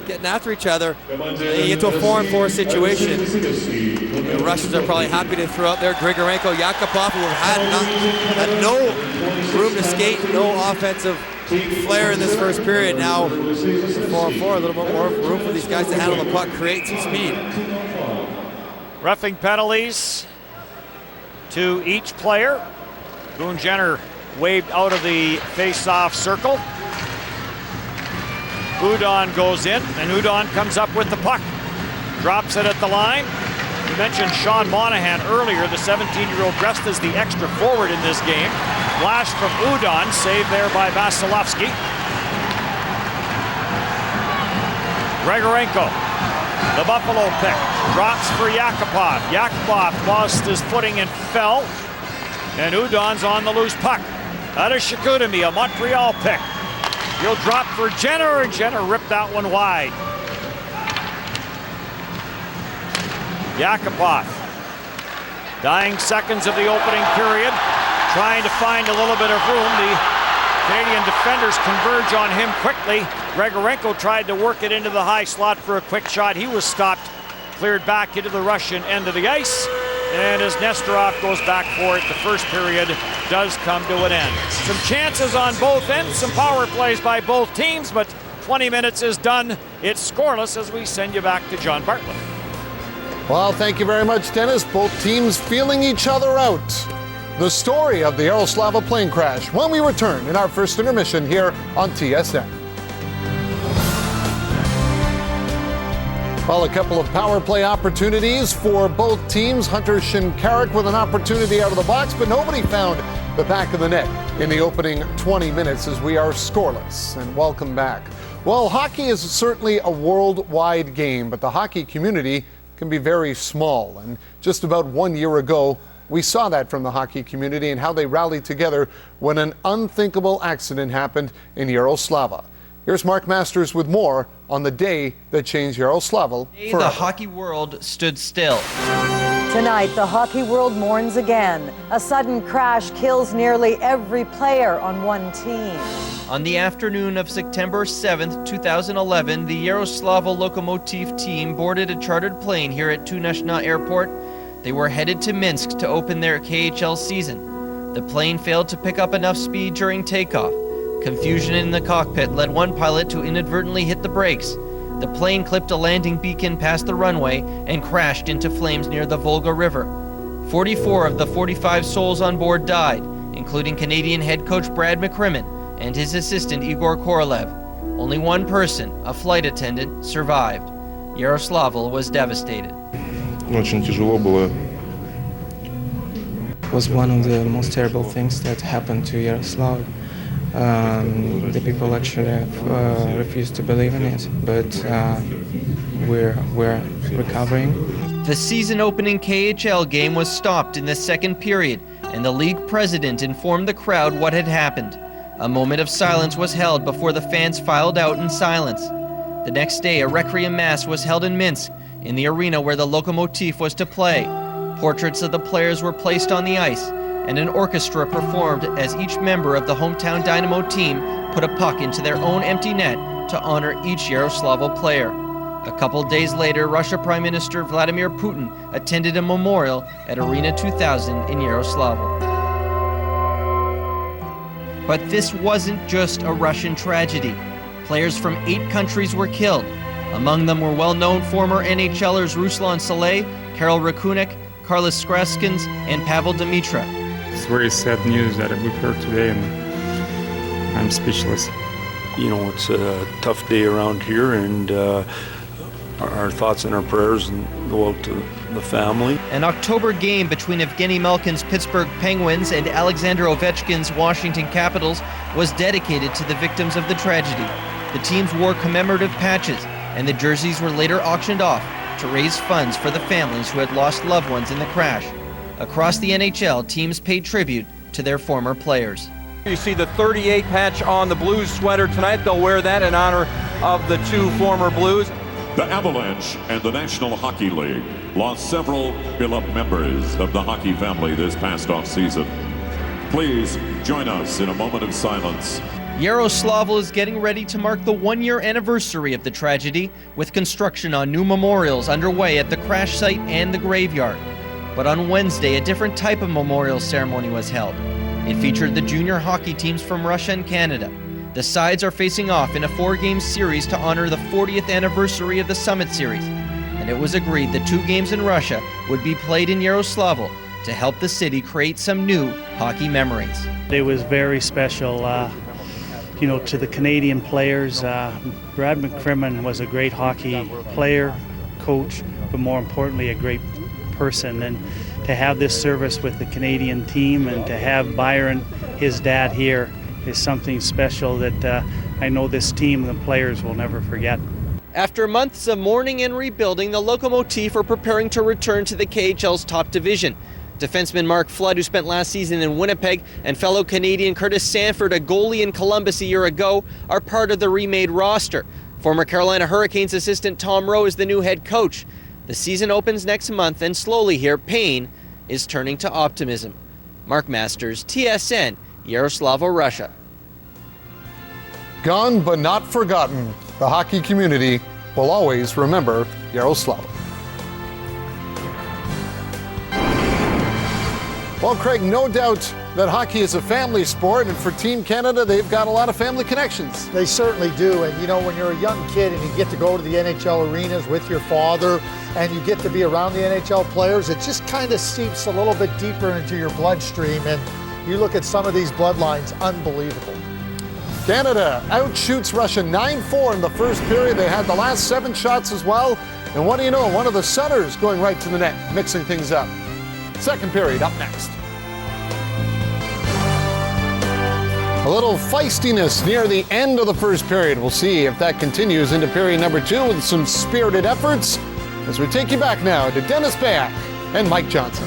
getting after each other. They get to a 4-on-4 situation. The Russians are probably happy to throw out there Grigorenko, Yakupov, who had no room to skate, no offensive flair in this first period. Now 4-on-4, a little bit more room for these guys to handle the puck, create some speed. Roughing penalties to each player. Boone Jenner waved out of the face-off circle. Udon goes in, and Udon comes up with the puck. Drops it at the line. We mentioned Sean Monahan earlier, the 17-year-old dressed as the extra forward in this game. Blast from Udon, saved there by Vasilevsky. Grigorenko, the Buffalo pick, drops for Yakupov. Yakupov lost his footing and fell. And Udon's on the loose puck. Out of Chicoutimi, a Montreal pick. He'll drop for Jenner, and Jenner ripped that one wide. Yakupov, dying seconds of the opening period, trying to find a little bit of room. The Canadian defenders converge on him quickly. Grigorenko tried to work it into the high slot for a quick shot. He was stopped, cleared back into the Russian end of the ice. And as Nesterov goes back for it, the first period does come to an end. Some chances on both ends, some power plays by both teams, but 20 minutes is done. It's scoreless as we send you back to John Bartlett. Well, thank you very much, Dennis. Both teams feeling each other out. The story of the Yaroslavl plane crash when we return in our first intermission here on TSN. Well, a couple of power play opportunities for both teams. Hunter Shinkarik with an opportunity out of the box, but nobody found the back of the net in the opening 20 minutes as we are scoreless. And welcome back. Well, hockey is certainly a worldwide game, but the hockey community can be very small. And just about 1 year ago, we saw that from the hockey community and how they rallied together when an unthinkable accident happened in Yaroslavl. Here's Mark Masters with more on the day that changed Yaroslavl forever. The hockey world stood still. Tonight, the hockey world mourns again. A sudden crash kills nearly every player on one team. On the afternoon of September 7th, 2011, the Yaroslavl Lokomotiv team boarded a chartered plane here at Tunashna Airport. They were headed to Minsk to open their KHL season. The plane failed to pick up enough speed during takeoff. Confusion in the cockpit led one pilot to inadvertently hit the brakes. The plane clipped a landing beacon past the runway and crashed into flames near the Volga River. 44 of the 45 souls on board died, including Canadian head coach Brad McCrimmon and his assistant Igor Korolev. Only one person, a flight attendant, survived. Yaroslavl was devastated. Очень тяжело было. It was one of the most terrible things that happened to Yaroslav. The people actually refused to believe in it, but we're recovering. The season-opening KHL game was stopped in the second period, and the league president informed the crowd what had happened. A moment of silence was held before the fans filed out in silence. The next day, a requiem mass was held in Minsk, in the arena where the Lokomotiv was to play. Portraits of the players were placed on the ice, and an orchestra performed as each member of the hometown Dynamo team put a puck into their own empty net to honor each Yaroslavl player. A couple days later, Russia Prime Minister Vladimir Putin attended a memorial at Arena 2000 in Yaroslavl. But this wasn't just a Russian tragedy. Players from 8 countries were killed. Among them were well-known former NHLers Ruslan Saleh, Karol Rakunek, Carlos Skraskins, and Pavel Demitra. It's very sad news that we've heard today, and I'm speechless. You know, it's a tough day around here, and our thoughts and our prayers go out to the family. An October game between Evgeny Malkin's Pittsburgh Penguins and Alexander Ovechkin's Washington Capitals was dedicated to the victims of the tragedy. The teams wore commemorative patches, and the jerseys were later auctioned off to raise funds for the families who had lost loved ones in the crash. Across the NHL, teams paid tribute to their former players. You see the 38 patch on the Blues sweater tonight. They'll wear that in honor of the 2 former Blues. The Avalanche and the National Hockey League lost several beloved members of the hockey family this past offseason. Please join us in a moment of silence. Yaroslavl is getting ready to mark the 1-year anniversary of the tragedy, with construction on new memorials underway at the crash site and the graveyard. But on Wednesday, a different type of memorial ceremony was held. It featured the junior hockey teams from Russia and Canada. The sides are facing off in a 4-game series to honor the 40th anniversary of the Summit Series, and it was agreed that 2 games in Russia would be played in Yaroslavl to help the city create some new hockey memories. It was very special, to the Canadian players. Brad McCrimmon was a great hockey player, coach, but more importantly, a great person. And to have this service with the Canadian team and to have Byron, his dad, here is something special that I know this team and the players will never forget. After months of mourning and rebuilding, the Lokomotiv are preparing to return to the KHL's top division. Defenseman Mark Flood, who spent last season in Winnipeg, and fellow Canadian Curtis Sanford, a goalie in Columbus a year ago, are part of the remade roster. Former Carolina Hurricanes assistant Tom Rowe is the new head coach. The season opens next month, and slowly here, pain is turning to optimism. Mark Masters, TSN, Yaroslavl, Russia. Gone but not forgotten. The hockey community will always remember Yaroslavl. Well, Craig, no doubt that hockey is a family sport, and for Team Canada, they've got a lot of family connections. They certainly do. And, when you're a young kid and you get to go to the NHL arenas with your father and you get to be around the NHL players, it just kind of seeps a little bit deeper into your bloodstream. And you look at some of these bloodlines, unbelievable. Canada outshoots Russia 9-4 in the first period. They had the last 7 shots as well. And what do you know? One of the centers going right to the net, mixing things up. Second period up next. A little feistiness near the end of the first period. We'll see if that continues into period number 2 with some spirited efforts as we take you back now to Dennis Bayak and Mike Johnson.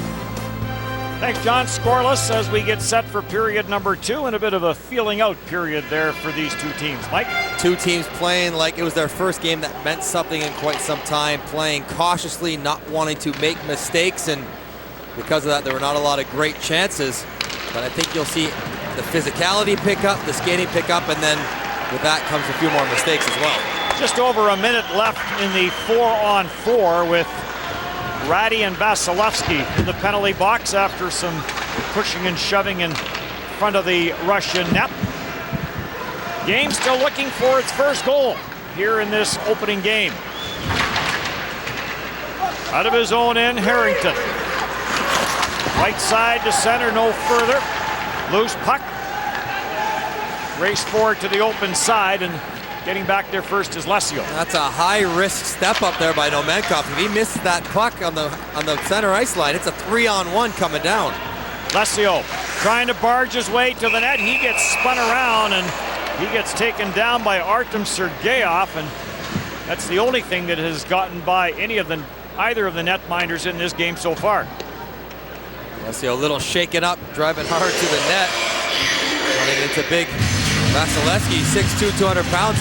Thanks, John. Scoreless as we get set for period number 2, and a bit of a feeling out period there for these 2 teams. Mike? 2 teams playing like it was their first game that meant something in quite some time, playing cautiously, not wanting to make mistakes, and because of that, there were not a lot of great chances. But I think you'll see the physicality pick up, the skating pick up, and then with that comes a few more mistakes as well. Just over a minute left in the 4-on-4 with Ratty and Vasilevsky in the penalty box after some pushing and shoving in front of the Russian net. Game still looking for its first goal here in this opening game. Out of his own end, Harrington. Right side to center, no further. Loose puck. Race forward to the open side, and getting back there first is Lesio. That's a high-risk step up there by Nomenkov. If he misses that puck on the center ice line, it's a 3-on-1 coming down. Lesio trying to barge his way to the net. He gets spun around, and he gets taken down by Artem Sergeyev, and that's the only thing that has gotten by either of the netminders in this game so far. Lesio a little shaken up, driving hard to the net. Running into big Vasilevsky, 6'2", 200 pounds.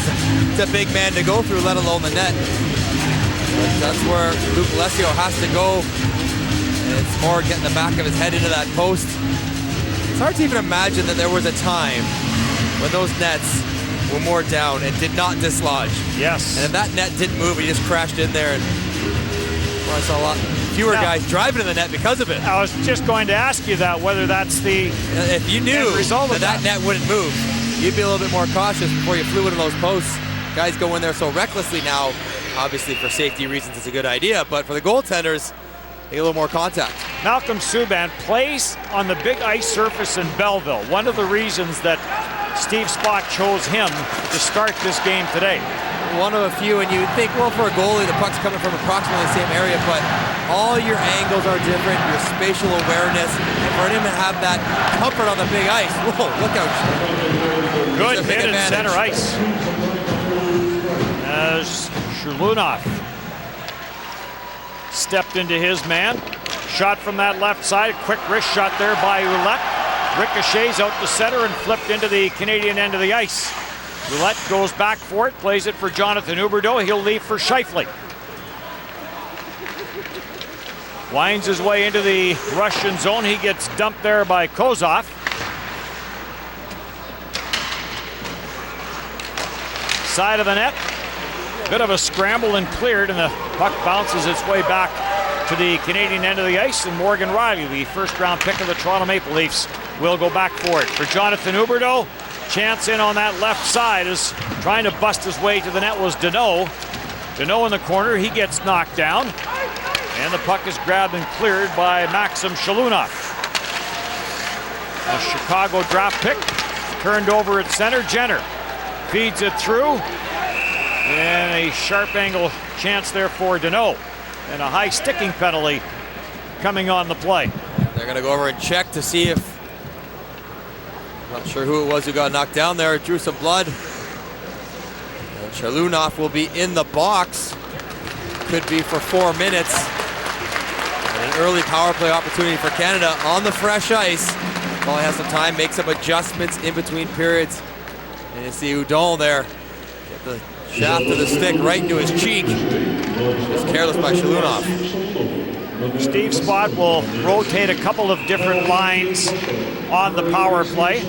It's a big man to go through, let alone the net. But that's where Luke Lesio has to go. And it's more getting the back of his head into that post. It's hard to even imagine that there was a time when those nets were more down and did not dislodge. Yes. And if that net didn't move, he just crashed in there. And I saw a lot fewer guys driving to the net because of it. I was just going to ask you that, whether that's the if you knew result of that net wouldn't move, you'd be a little bit more cautious before you flew into those posts. Guys go in there so recklessly now. Obviously, for safety reasons, it's a good idea, but for the goaltenders, they get a little more contact. Malcolm Subban plays on the big ice surface in Belleville. One of the reasons that Steve Spock chose him to start this game today. One of a few, and you'd think, well, for a goalie, the puck's coming from approximately the same area, but all your angles are different, your spatial awareness, and for him to have that comfort on the big ice. Whoa, look out. Good hit in center ice. As Shalunov stepped into his man. Shot from that left side, quick wrist shot there by Ouellette. Ricochets out the center and flipped into the Canadian end of the ice. Ouellette goes back for it, plays it for Jonathan Huberdeau. He'll leave for Scheifele. Winds his way into the Russian zone. He gets dumped there by Kozov. Side of the net. Bit of a scramble and cleared, and the puck bounces its way back to the Canadian end of the ice, and Morgan Riley, the first-round pick of the Toronto Maple Leafs, will go back for it. For Jonathan Huberdeau, chance in on that left side, is trying to bust his way to the net was Deneau. Deneau in the corner, he gets knocked down, and the puck is grabbed and cleared by Maxim Shalunov. A Chicago draft pick, turned over at center. Jenner feeds it through, and a sharp angle chance there for Deneau, and a high sticking penalty coming on the play. They're going to go over and check to see if, not sure who it was who got knocked down there, drew some blood. And Shalunov will be in the box, could be for 4 minutes. And an early power play opportunity for Canada on the fresh ice. Probably has some time, make some adjustments in between periods. And you see Udon there, get the shaft of the stick right into his cheek. Just careless by Shalunov. Steve Spott will rotate a couple of different lines on the power play.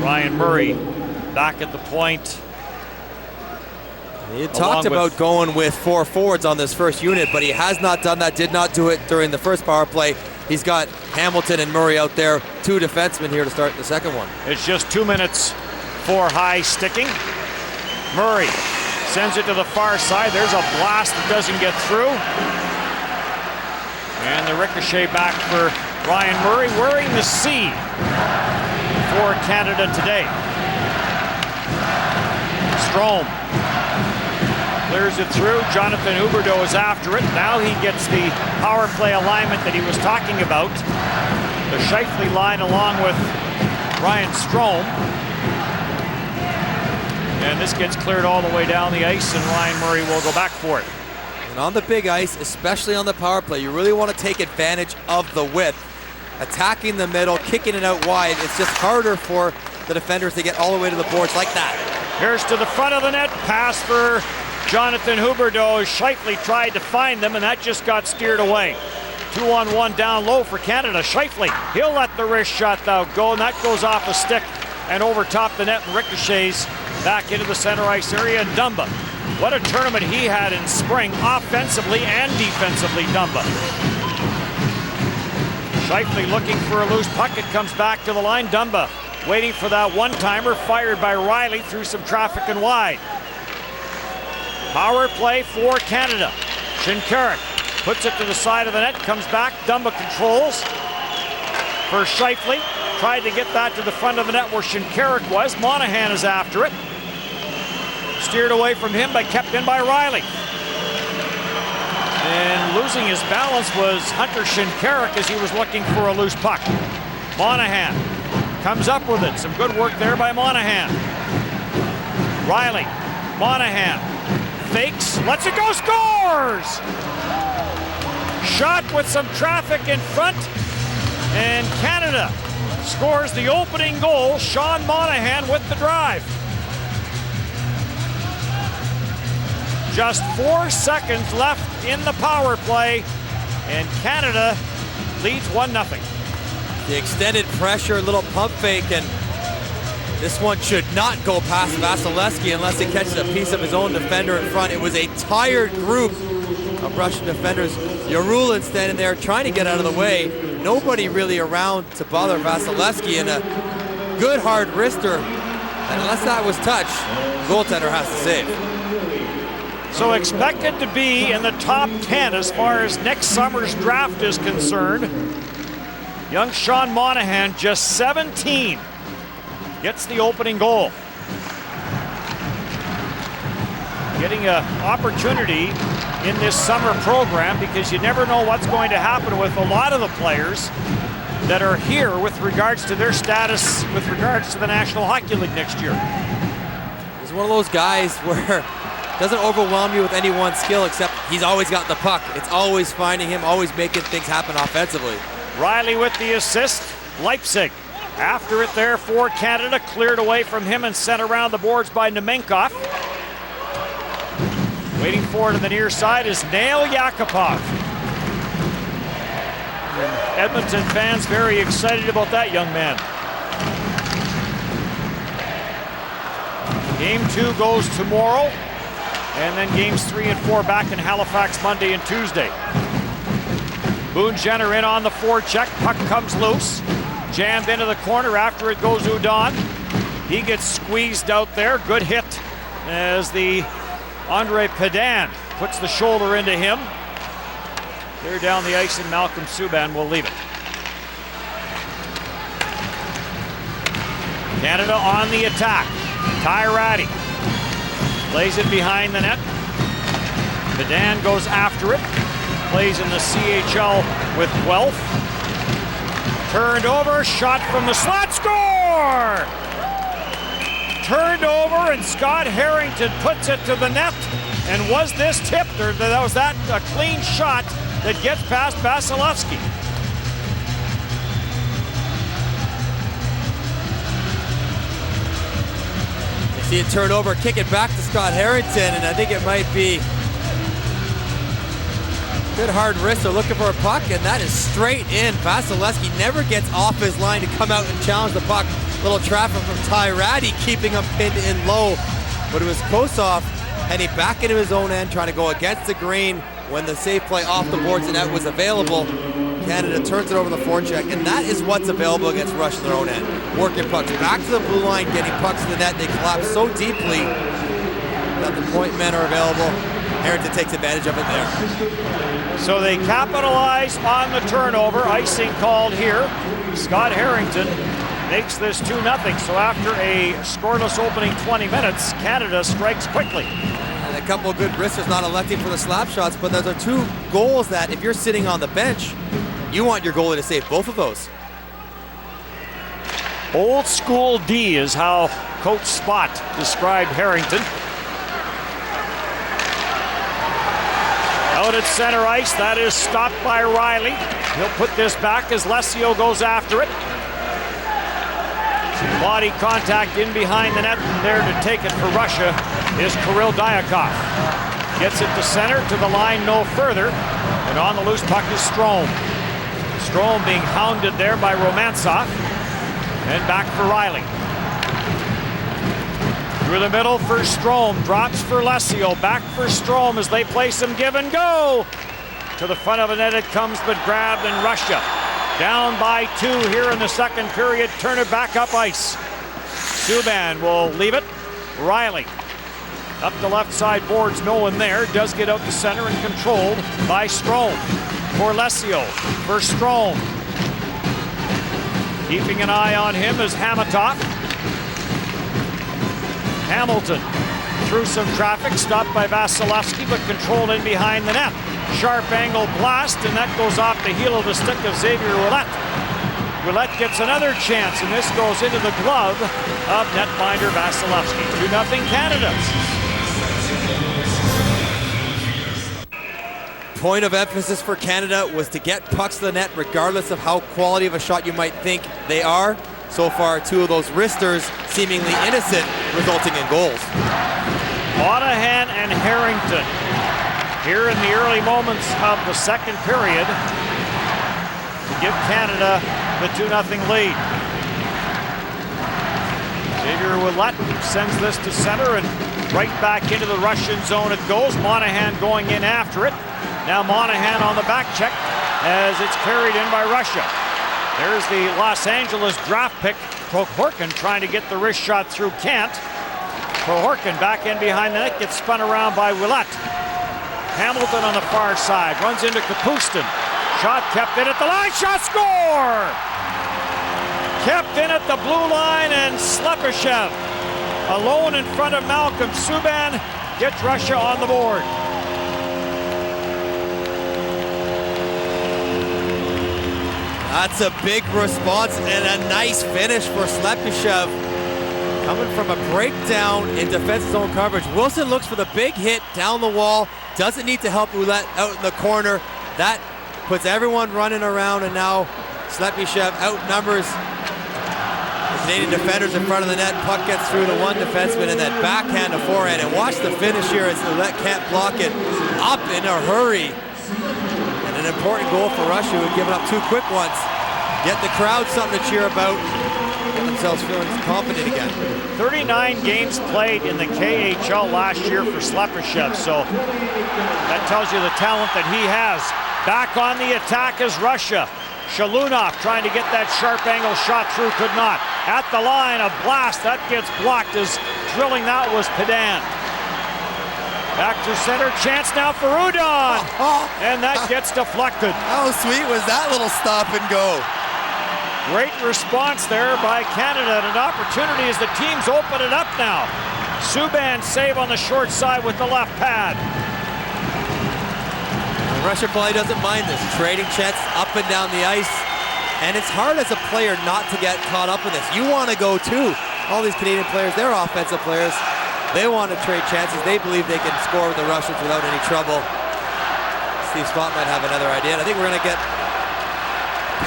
Ryan Murray back at the point. He talked about going with 4 forwards on this first unit, but he has not done that, did not do it during the first power play. He's got Hamilton and Murray out there, 2 defensemen here to start the second one. It's just 2 minutes for high sticking. Murray sends it to the far side. There's a blast that doesn't get through. And the ricochet back for Ryan Murray, wearing the C for Canada today. Strome clears it through. Jonathan Huberdeau is after it. Now he gets the power play alignment that he was talking about. The Scheifele line along with Ryan Strome. And this gets cleared all the way down the ice, and Ryan Murray will go back for it. And on the big ice, especially on the power play, you really want to take advantage of the width. Attacking the middle, kicking it out wide, it's just harder for the defenders to get all the way to the boards like that. Here's to the front of the net, pass for Jonathan Huberdeau. Scheifele tried to find them, and that just got steered away. 2-on-1 down low for Canada. Scheifele, he'll let the wrist shot go, and that goes off a stick and over top the net and ricochets back into the center ice area. And Dumba, what a tournament he had in spring, offensively and defensively. Dumba. Scheifele looking for a loose puck. It comes back to the line. Dumba waiting for that one-timer fired by Riley through some traffic and wide. Power play for Canada. Shinkarik puts it to the side of the net, comes back, Dumba controls for Scheifele. Tried to get that to the front of the net where Shinkarik was. Monahan is after it. Steered away from him, but kept in by Riley. And losing his balance was Hunter Shinkarik as he was looking for a loose puck. Monahan comes up with it. Some good work there by Monahan. Riley, Monahan, fakes, lets it go, scores! Shot with some traffic in front, and Canada scores the opening goal. Sean Monahan with the drive. Just 4 seconds left in the power play, and Canada leads 1-0. The extended pressure, little pump fake, and this one should not go past Vasilevsky unless he catches a piece of his own defender in front. It was a tired group of Russian defenders. Yarulin standing there trying to get out of the way. Nobody really around to bother Vasilevsky, and a good hard wrister. And unless that was touched, the goaltender has to save. So expected to be in the top 10 as far as next summer's draft is concerned. Young Sean Monahan, just 17, gets the opening goal. Getting an opportunity in this summer program because you never know what's going to happen with a lot of the players that are here with regards to their status with regards to the National Hockey League next year. He's one of those guys where it doesn't overwhelm you with any one skill, except he's always got the puck. It's always finding him, always making things happen offensively. Riley with the assist. Leipzig after it there for Canada, cleared away from him and sent around the boards by Nemenkov. Waiting for it on the near side is Nail Yakupov. Edmonton fans very excited about that young man. Game 2 goes tomorrow, and then games 3 and 4 back in Halifax Monday and Tuesday. Boone Jenner in on the forecheck. Puck comes loose. Jammed into the corner. After it goes Udon. He gets squeezed out there. Good hit as the Andre Pedan puts the shoulder into him. They're down the ice, and Malcolm Subban will leave it. Canada on the attack. Tyrati plays it behind the net. Pedan goes after it. Plays in the CHL with Guelph. Turned over, shot from the slot, score! Turned over, and Scott Harrington puts it to the net. And was this tipped, or was that a clean shot that gets past Vasilevsky? You see it turn over, kick it back to Scott Harrington, and I think it might be good hard wrist. They're looking for a puck, and that is straight in. Vasilevsky never gets off his line to come out and challenge the puck. Little traffic from Tyrati keeping him pinned in low. But it was Kosov heading back into his own end, trying to go against the green when the safe play off the boards and net was available. Canada turns it over the forecheck, and that is what's available against Russia in their own end. Working pucks back to the blue line, getting pucks to the net. They collapse so deeply that the point men are available. Harrington takes advantage of it there. So they capitalize on the turnover. Icing called here. Scott Harrington makes this 2-0. So after a scoreless opening 20 minutes, Canada strikes quickly. And a couple of good wristers not electing for the slap shots, but those are two goals that if you're sitting on the bench, you want your goalie to save both of those. Old school D is how Coach Spot described Harrington. Out at center ice, that is stopped by Riley. He'll put this back as Lesio goes after it. Body contact in behind the net, and there to take it for Russia is Kirill Diakov. Gets it to center, to the line, no further. And on the loose puck is Strome. Strome being hounded there by Romantsov. And back for Riley. Through the middle for Strome, drops for Lesio, back for Strome as they play some give and go. To the front of the net it comes, but grabbed, and Russia Down by 2 here in the second period. Turn it back up ice. Subban will leave it. Riley up the left side boards, no one there. Does get out to center and controlled by Strome. Corlesio for Strome. Keeping an eye on him is Hamatov. Hamilton through some traffic, stopped by Vasilevsky, but controlled in behind the net. Sharp angle blast, and that goes off the heel of the stick of Xavier Ouellet. Ouellet gets another chance, and this goes into the glove of netminder Vasilevsky. 2-0 Canada. Point of emphasis for Canada was to get pucks to the net regardless of how quality of a shot you might think they are. So far, 2 of those wristers, seemingly innocent, resulting in goals. Monahan and Harrington here in the early moments of the second period to give Canada the 2-0 lead. Xavier Ouellet sends this to center and right back into the Russian zone it goes. Monahan going in after it. Now Monahan on the back check as it's carried in by Russia. There's the Los Angeles draft pick, Prohorkin, trying to get the wrist shot through Kant. Prohorkin back in behind the net, gets spun around by Ouellet. Hamilton on the far side, runs into Kapustin. Shot kept in at the line, shot, score! Kept in at the blue line, and Slepyshev alone in front of Malcolm Subban gets Russia on the board. That's a big response and a nice finish for Slepyshev. Coming from a breakdown in defensive zone coverage. Wilson looks for the big hit down the wall. Doesn't need to help Ouellet out in the corner. That puts everyone running around, and now Slepyshev outnumbers the Canadian defenders in front of the net. Puck gets through to one defenseman and then backhand to forehand. And watch the finish here as Ouellet can't block it. Up in a hurry. An important goal for Russia, who had given up 2 quick ones. Get the crowd something to cheer about. Get themselves feeling confident again. 39 games played in the KHL last year for Slepyshev, so that tells you the talent that he has. Back on the attack is Russia. Shalunov trying to get that sharp angle shot through, could not. At the line, a blast, that gets blocked as drilling that was Pedan. Back to center, chance now for Udon, and that gets deflected. How sweet was that little stop and go? Great response there by Canada, and an opportunity as the teams open it up now. Subban save on the short side with the left pad. Russia probably doesn't mind this, trading chances up and down the ice, and it's hard as a player not to get caught up in this. You want to go too. All these Canadian players, they're offensive players. They want to trade chances. They believe they can score with the Russians without any trouble. Steve Spott might have another idea. And I think we're going to get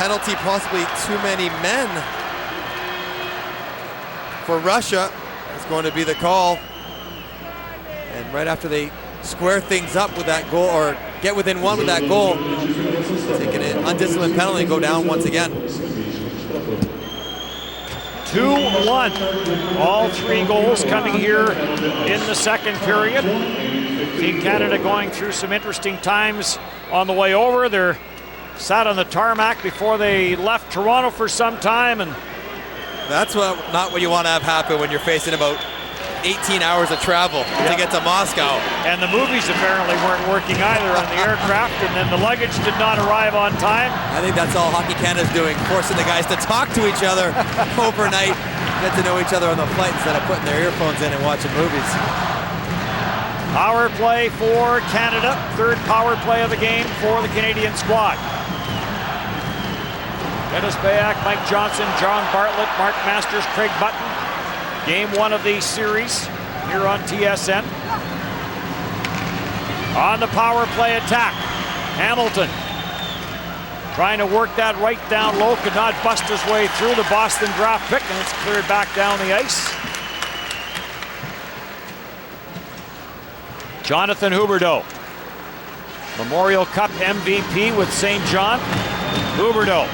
penalty, possibly too many men for Russia. It's going to be the call. And right after they square things up with that goal, or get within one with that goal, taking an undisciplined penalty and go down once again. 2-1. All 3 goals coming here in the second period. Team Canada going through some interesting times on the way over. They're sat on the tarmac before they left Toronto for some time, and that's not what you want to have happen when you're facing about 18 hours of travel to get to Moscow. And the movies apparently weren't working either on the aircraft, and then the luggage did not arrive on time. I think that's all Hockey Canada's doing, forcing the guys to talk to each other overnight, get to know each other on the flight instead of putting their earphones in and watching movies. Power play for Canada, 3rd power play of the game for the Canadian squad. Dennis Bayak, Mike Johnson, John Bartlett, Mark Masters, Craig Button. Game 1 of the series here on TSN. On the power play attack, Hamilton trying to work that right down low, could not bust his way through the Boston draft pick, and it's cleared back down the ice. Jonathan Huberdeau, Memorial Cup MVP with St. John. Huberdeau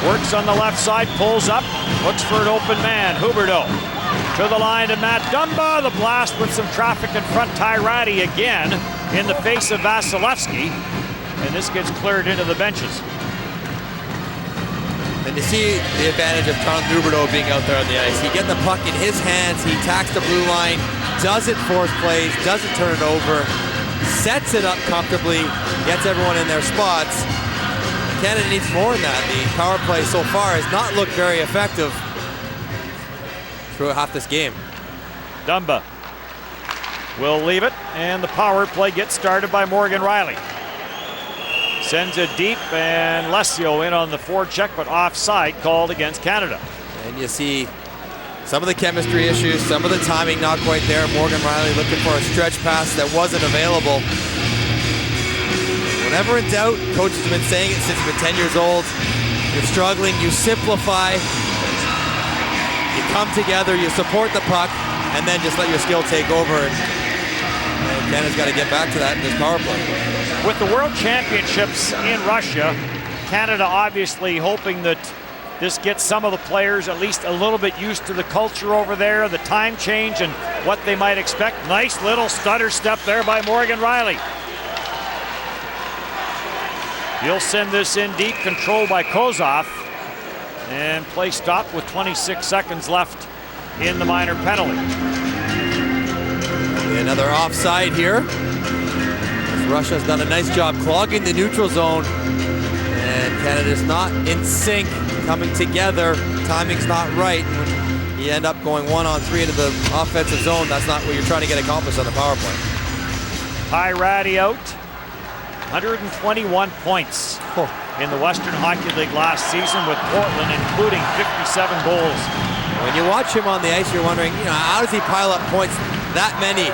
works on the left side, pulls up, looks for an open man. Huberdeau to the line to Matt Dumba. The blast with some traffic in front. Tyrati again in the face of Vasilevsky. And this gets cleared into the benches. And you see the advantage of Tom Huberdeau being out there on the ice. He gets the puck in his hands, he attacks the blue line, doesn't force plays, doesn't turn it over, sets it up comfortably, gets everyone in their spots. Canada needs more than that. The power play so far has not looked very effective throughout half this game. Dumba will leave it, and the power play gets started by Morgan Riley. Sends it deep, and Lesio in on the forecheck, but offside called against Canada. And you see some of the chemistry issues, some of the timing not quite there. Morgan Riley looking for a stretch pass that wasn't available. Whenever in doubt, coaches have been saying it since you've been 10 years old. You're struggling, you simplify, you come together, you support the puck, and then just let your skill take over. And Canada's got to get back to that in this power play. With the World Championships in Russia, Canada obviously hoping that this gets some of the players at least a little bit used to the culture over there, the time change and what they might expect. Nice little stutter step there by Morgan Riley. He'll send this in deep, controlled by Kozov, and play stopped with 26 seconds left in the minor penalty. Another offside here. Russia's done a nice job clogging the neutral zone, and Canada's not in sync, coming together. Timing's not right. When you end up going 1-on-3 into the offensive zone, that's not what you're trying to get accomplished on the power play. Ty Ratty out, 121 points in the Western Hockey League last season, with Portland including 57 goals. When you watch him on the ice, you're wondering, how does he pile up points that many?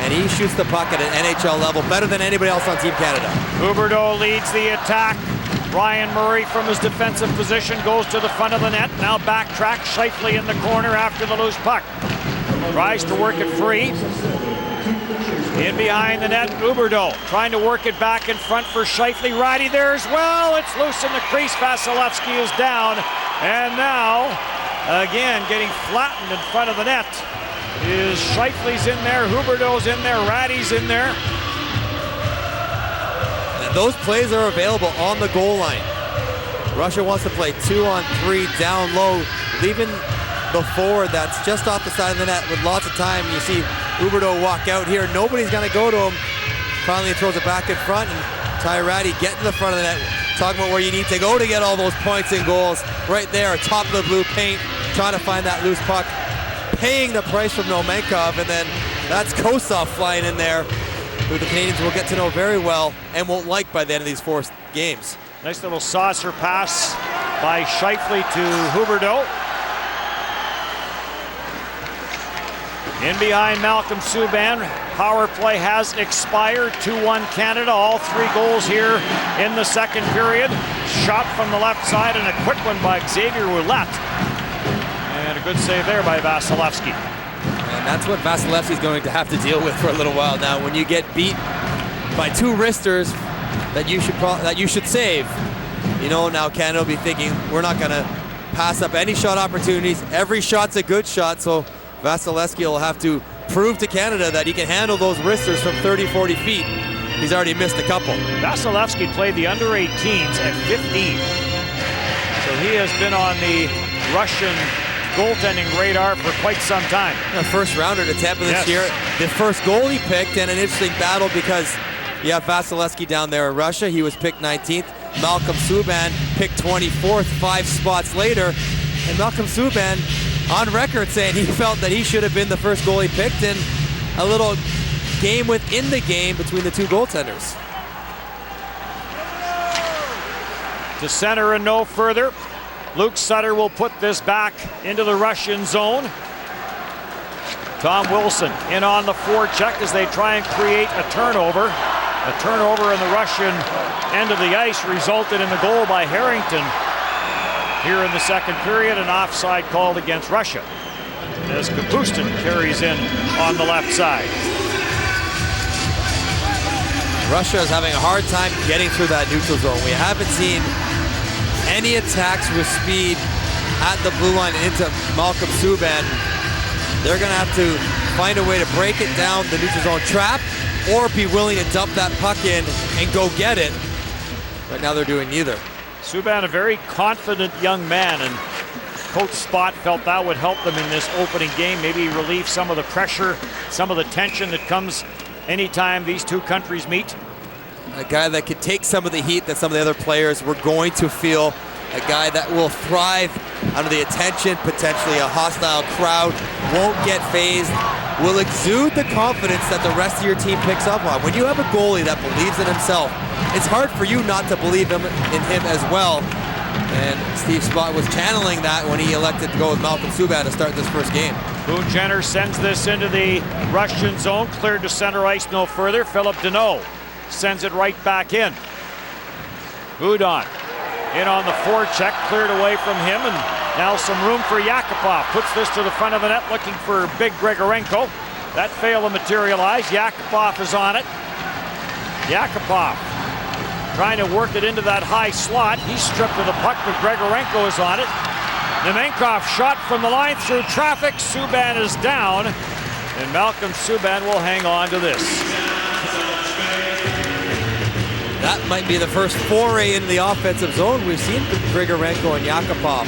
And he shoots the puck at an NHL level better than anybody else on Team Canada. Huberdeau leads the attack. Ryan Murray from his defensive position goes to the front of the net. Now backtrack. Scheifele in the corner after the loose puck. Tries to work it free. In behind the net, Huberdeau trying to work it back in front for Scheifele. Righty there as well. It's loose in the crease. Vasilevsky is down. And now, again, getting flattened in front of the net is Scheifele's in there, Huberdeau's in there, Ratty's in there. And those plays are available on the goal line. Russia wants to play 2-on-3 down low, leaving the forward that's just off the side of the net with lots of time. You see Huberdeau walk out here. Nobody's going to go to him. Finally, he throws it back in front, and Ty Ratty getting to the front of the net. Talking about where you need to go to get all those points and goals. Right there, top of the blue paint, trying to find that loose puck. Paying the price from Nomenkov, and then that's Kosov flying in there, who the Canadians will get to know very well and won't like by the end of these 4 games. Nice little saucer pass by Scheifele to Huberdeau. In behind Malcolm Subban. Power play has expired. 2-1 Canada. All 3 goals here in the second period. Shot from the left side and a quick one by Xavier Ouellette. And a good save there by Vasilevsky. And that's what Vasilevsky's going to have to deal with for a little while now. When you get beat by 2 wristers that you should save, now Canada will be thinking, we're not going to pass up any shot opportunities. Every shot's a good shot, so Vasilevsky will have to prove to Canada that he can handle those wristers from 30, 40 feet. He's already missed a couple. Vasilevsky played the under-18s at 15. So he has been on the Russian goaltending radar for quite some time. A first rounder to Tampa this year. The first goal he picked, and an interesting battle because you have Vasilevsky down there in Russia. He was picked 19th. Malcolm Subban picked 24th 5 spots later. And Malcolm Subban on record saying he felt that he should have been the first goalie picked, in a little game within the game between the 2 goaltenders. To center and no further. Luke Sutter will put this back into the Russian zone. Tom Wilson in on the forecheck as they try and create a turnover. A turnover in the Russian end of the ice resulted in the goal by Harrington here in the second period. An offside called against Russia as Kapustin carries in on the left side. Russia is having a hard time getting through that neutral zone. We haven't seen any attacks with speed at the blue line into Malcolm Subban. They're going to have to find a way to break it down the neutral zone trap, or be willing to dump that puck in and go get it. Right now they're doing neither. Subban, a very confident young man, and Coach Spott felt that would help them in this opening game, maybe relieve some of the pressure, some of the tension that comes anytime these two countries meet. A guy that could take some of the heat that some of the other players were going to feel. A guy that will thrive under the attention, potentially a hostile crowd, won't get phased, will exude the confidence that the rest of your team picks up on. When you have a goalie that believes in himself, it's hard for you not to believe in him as well. And Steve Spott was channeling that when he elected to go with Malcolm Subban to start this first game. Boone Jenner sends this into the Russian zone, cleared to center ice no further. Philip Deneau sends it right back in. Udon in on the forecheck, cleared away from him, and now some room for Yakupov. Puts this to the front of the net, looking for big Grigorenko. That failed to materialize. Yakupov is on it. Yakupov trying to work it into that high slot. He's stripped of the puck, but Grigorenko is on it. Nemenkov shot from the line through traffic. Subban is down, and Malcolm Subban will hang on to this. That might be the first foray into the offensive zone we've seen from Grigorenko and Yakupov.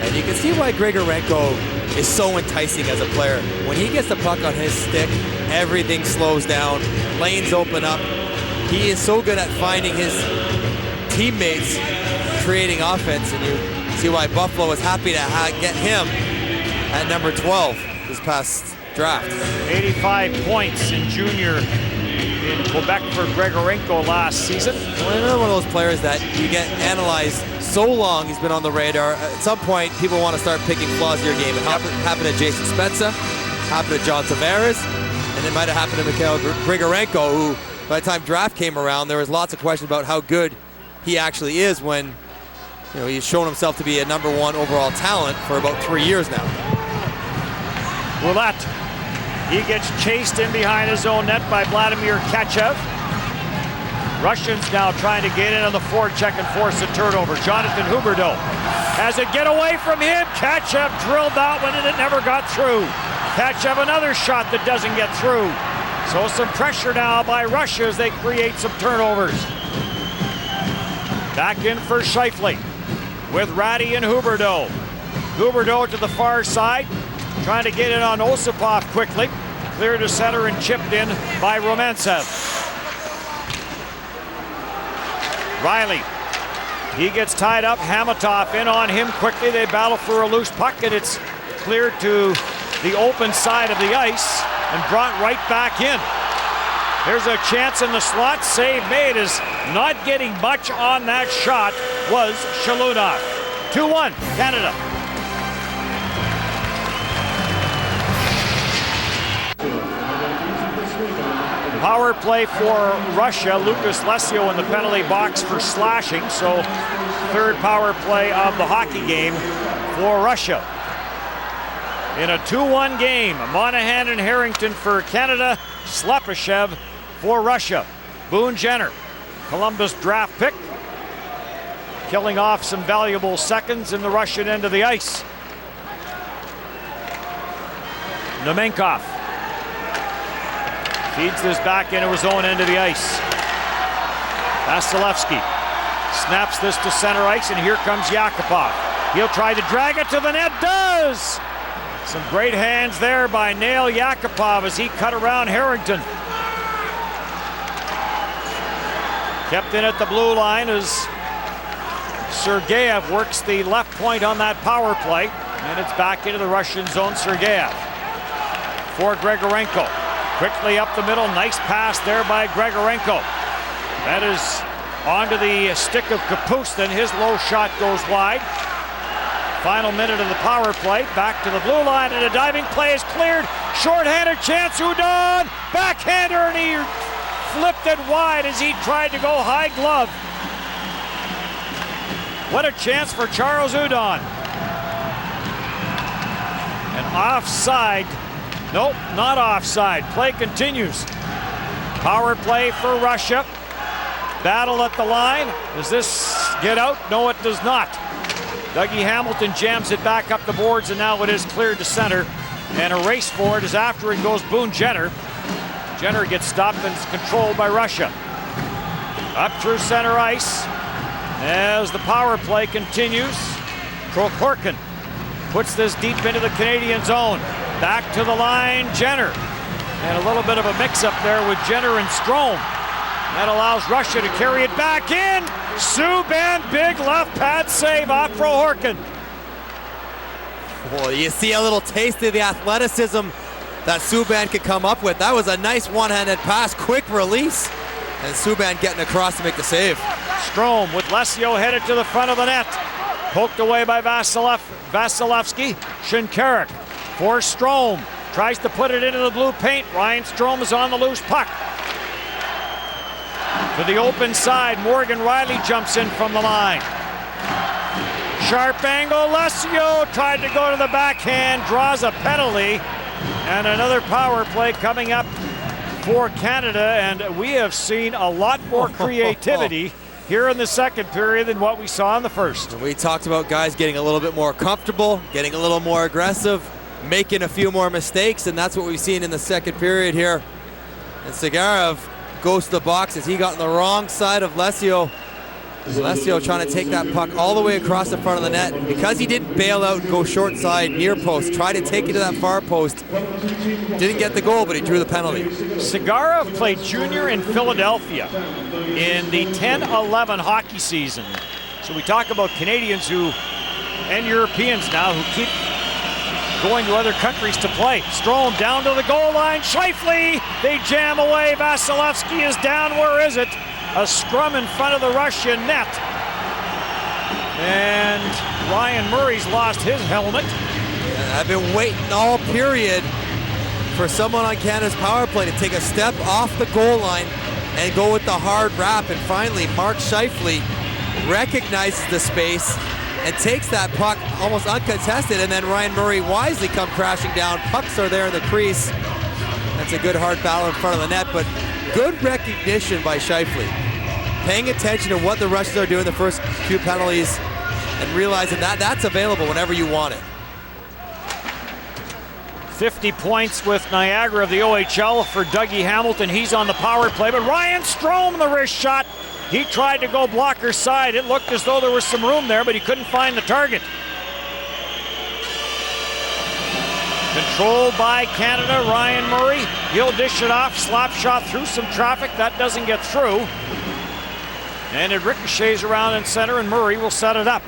And you can see why Grigorenko is so enticing as a player. When he gets the puck on his stick, everything slows down, lanes open up. He is so good at finding his teammates, creating offense, and you see why Buffalo was happy to get him at number 12 this past draft. 85 points in junior in Quebec for Grigorenko last season. Well, another one of those players that you get analyzed so long he's been on the radar. At some point, people want to start picking flaws in your game. It happened to Jason Spezza, happened to John Tavares, and it might have happened to Mikhail Grigorenko, who, by the time draft came around, there was lots of questions about how good he actually is when he's shown himself to be a number 1 overall talent for about 3 years now. Roulette. He gets chased in behind his own net by Vladimir Kachev. Russians now trying to get in on the forecheck and force a turnover. Jonathan Huberdeau has it get away from him. Kachev drilled that one and it never got through. Kachev another shot that doesn't get through. So some pressure now by Russia as they create some turnovers. Back in for Scheifele with Ratty and Huberdeau. Huberdeau to the far side, trying to get in on Osipov quickly. Clear to center and chipped in by Romantsev. Riley, he gets tied up. Hamatov in on him quickly. They battle for a loose puck, and it's cleared to the open side of the ice and brought right back in. There's a chance in the slot. Save made. Is not getting much on that shot was Shalunov. 2-1, Canada. Power play for Russia. Lucas Lesio in the penalty box for slashing. So third power play of the hockey game for Russia. In a 2-1 game, Monahan and Harrington for Canada, Slepyshev for Russia. Boone Jenner, Columbus draft pick, killing off some valuable seconds in the Russian end of the ice. Nemenkov feeds this back into his own end of the ice. Vasilevsky snaps this to center ice, and here comes Yakupov. He'll try to drag it to the net. Does! Some great hands there by Nail Yakupov as he cut around Harrington. Kept in at the blue line as Sergeyev works the left point on that power play. And it's back into the Russian zone. Sergeyev for Grigorenko. Quickly up the middle, nice pass there by Grigorenko. That is onto the stick of Kapustin. His low shot goes wide. Final minute of the power play. Back to the blue line, and a diving play is cleared. Short-handed chance, Udon! Backhander, and he flipped it wide as he tried to go high glove. What a chance for Charles Udon. And offside. Nope, not offside. Play continues. Power play for Russia. Battle at the line. Does this get out? No, it does not. Dougie Hamilton jams it back up the boards, and now it is cleared to center. And a race for it as after it goes Boone Jenner. Jenner gets stopped and is controlled by Russia. Up through center ice. As the power play continues, Prokhorkin puts this deep into the Canadian zone. Back to the line, Jenner. And a little bit of a mix-up there with Jenner and Strome. That allows Russia to carry it back in. Subban, big left pad save off Prokhorkin. Well, you see a little taste of the athleticism that Subban could come up with. That was a nice one-handed pass, quick release. And Subban getting across to make the save. Strome with Lesio headed to the front of the net. Poked away by Vasilevsky. Shinkaruk for Strome. Tries to put it into the blue paint. Ryan Strome is on the loose puck. To the open side, Morgan Rielly jumps in from the line. Sharp angle, Lesio tried to go to the backhand, draws a penalty. And another power play coming up for Canada, and we have seen a lot more creativity here in the second period than what we saw in the first. We talked about guys getting a little bit more comfortable, getting a little more aggressive, making a few more mistakes, and that's what we've seen in the second period here. And Sigarev goes to the box as he got on the wrong side of Lesio. Lesio trying to take that puck all the way across the front of the net. And because he didn't bail out and go short side near post, tried to take it to that far post. Didn't get the goal, but he drew the penalty. Sigarev played junior in Philadelphia in the 10-11 hockey season. So we talk about Canadians and Europeans now who keep going to other countries to play. Strome down to the goal line. Scheifele, they jam away. Vasilevsky is down. Where is it? A scrum in front of the Russian net. And Ryan Murray's lost his helmet. I've been waiting all period for someone on Canada's power play to take a step off the goal line and go with the hard wrap. And finally, Mark Scheifele recognizes the space and takes that puck almost uncontested. And then Ryan Murray wisely come crashing down. Pucks are there in the crease. That's a good hard battle in front of the net, but good recognition by Scheifele. Paying attention to what the Russians are doing the first few penalties and realizing that that's available whenever you want it. 50 points with Niagara of the OHL for Dougie Hamilton. He's on the power play, but Ryan Strome, the wrist shot. He tried to go blocker side. It looked as though there was some room there, but he couldn't find the target. Controlled by Canada, Ryan Murray. He'll dish it off, slap shot through some traffic. That doesn't get through. And it ricochets around in center, and Murray will set it up.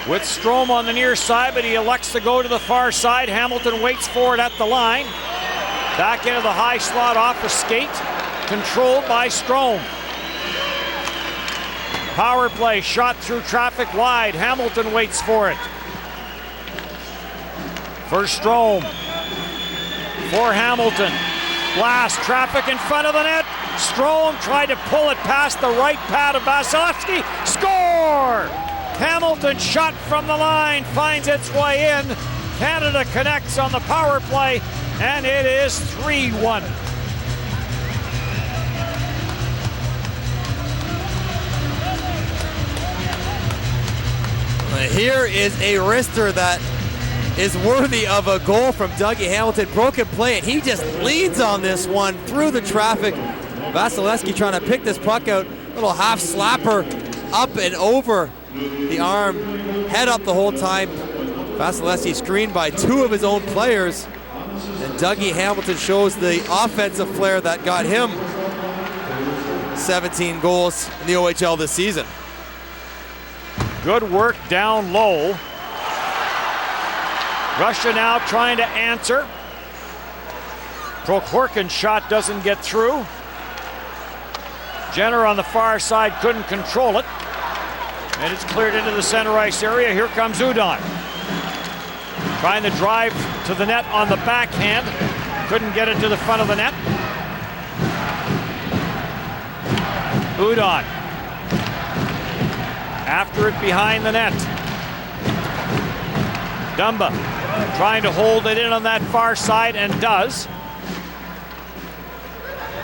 With Strome on the near side, but he elects to go to the far side. Hamilton waits for it at the line. Back into the high slot off the skate. Controlled by Strome. Power play, shot through traffic wide. Hamilton waits for it. For Strome. For Hamilton. Blast, traffic in front of the net. Strome tried to pull it past the right pad of Vasilevsky. Score! Hamilton shot from the line, finds its way in. Canada connects on the power play, and it is 3-1. Here is a wrister that is worthy of a goal from Dougie Hamilton. Broken play, and he just leads on this one through the traffic. Vasilevsky trying to pick this puck out. Little half slapper up and over the arm. Head up the whole time. Vasilevsky screened by two of his own players. And Dougie Hamilton shows the offensive flair that got him 17 goals in the OHL this season. Good work down low. Russia now trying to answer. Prokhorkin's shot doesn't get through. Jenner on the far side couldn't control it. And it's cleared into the center ice area. Here comes Udon. Trying to drive to the net on the backhand. Couldn't get it to the front of the net. Udon. After it behind the net. Dumba trying to hold it in on that far side and does.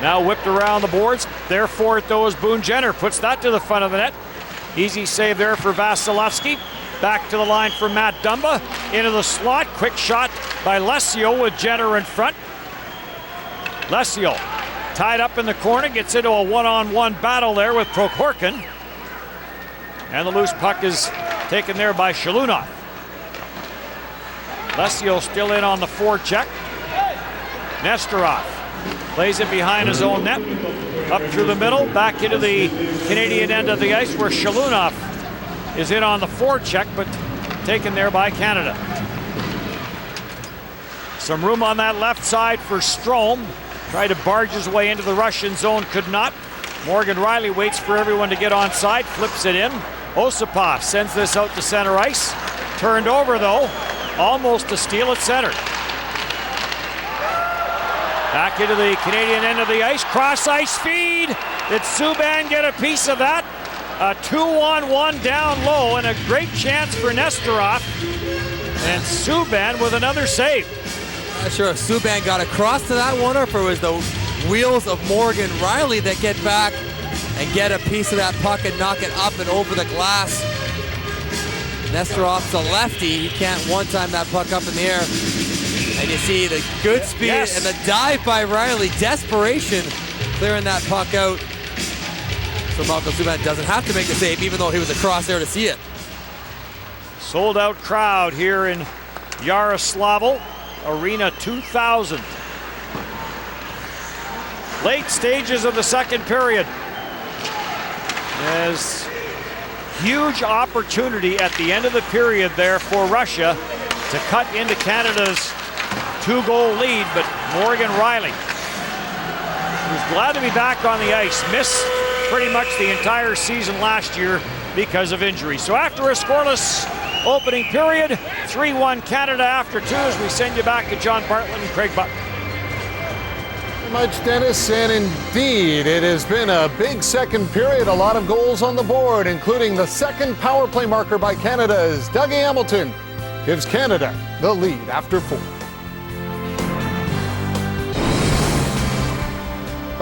Now whipped around the boards. There for it though is Boone Jenner. Puts that to the front of the net. Easy save there for Vasilevsky. Back to the line for Matt Dumba. Into the slot. Quick shot by Lesio with Jenner in front. Lesio tied up in the corner. Gets into a one-on-one battle there with Prokhorkin. And the loose puck is taken there by Shalunov. Lesio still in on the forecheck. Nesterov plays it behind his own net. Up through the middle, back into the Canadian end of the ice where Shalunov is in on the forecheck, but taken there by Canada. Some room on that left side for Strome. Tried to barge his way into the Russian zone, could not. Morgan Rielly waits for everyone to get on side, flips it in. Osipov sends this out to center ice. Turned over though, almost a steal at center. Back into the Canadian end of the ice, cross ice feed. Did Subban get a piece of that? A 2-on-1 down low and a great chance for Nesterov. And Subban with another save. Not sure if Subban got across to that one or if it was the wheels of Morgan Rielly that get back and get a piece of that puck and knock it up and over the glass. Nesterov's a lefty. He can't one-time that puck up in the air. And you see the good speed and the dive by Rielly. Desperation clearing that puck out. So Malcolm Subban doesn't have to make the save, even though he was across there to see it. Sold out crowd here in Yaroslavl Arena 2000. Late stages of the second period. There's huge opportunity at the end of the period there for Russia to cut into Canada's 2-goal lead, but Morgan Rielly, who's glad to be back on the ice, missed pretty much the entire season last year because of injury. So after a scoreless opening period, 3-1 Canada after 2, as we send you back to John Bartlett and Craig Button. Much, Dennis, and indeed it has been a big second period. A lot of goals on the board, including the second power play marker by Canada as Dougie Hamilton gives Canada the lead after 4.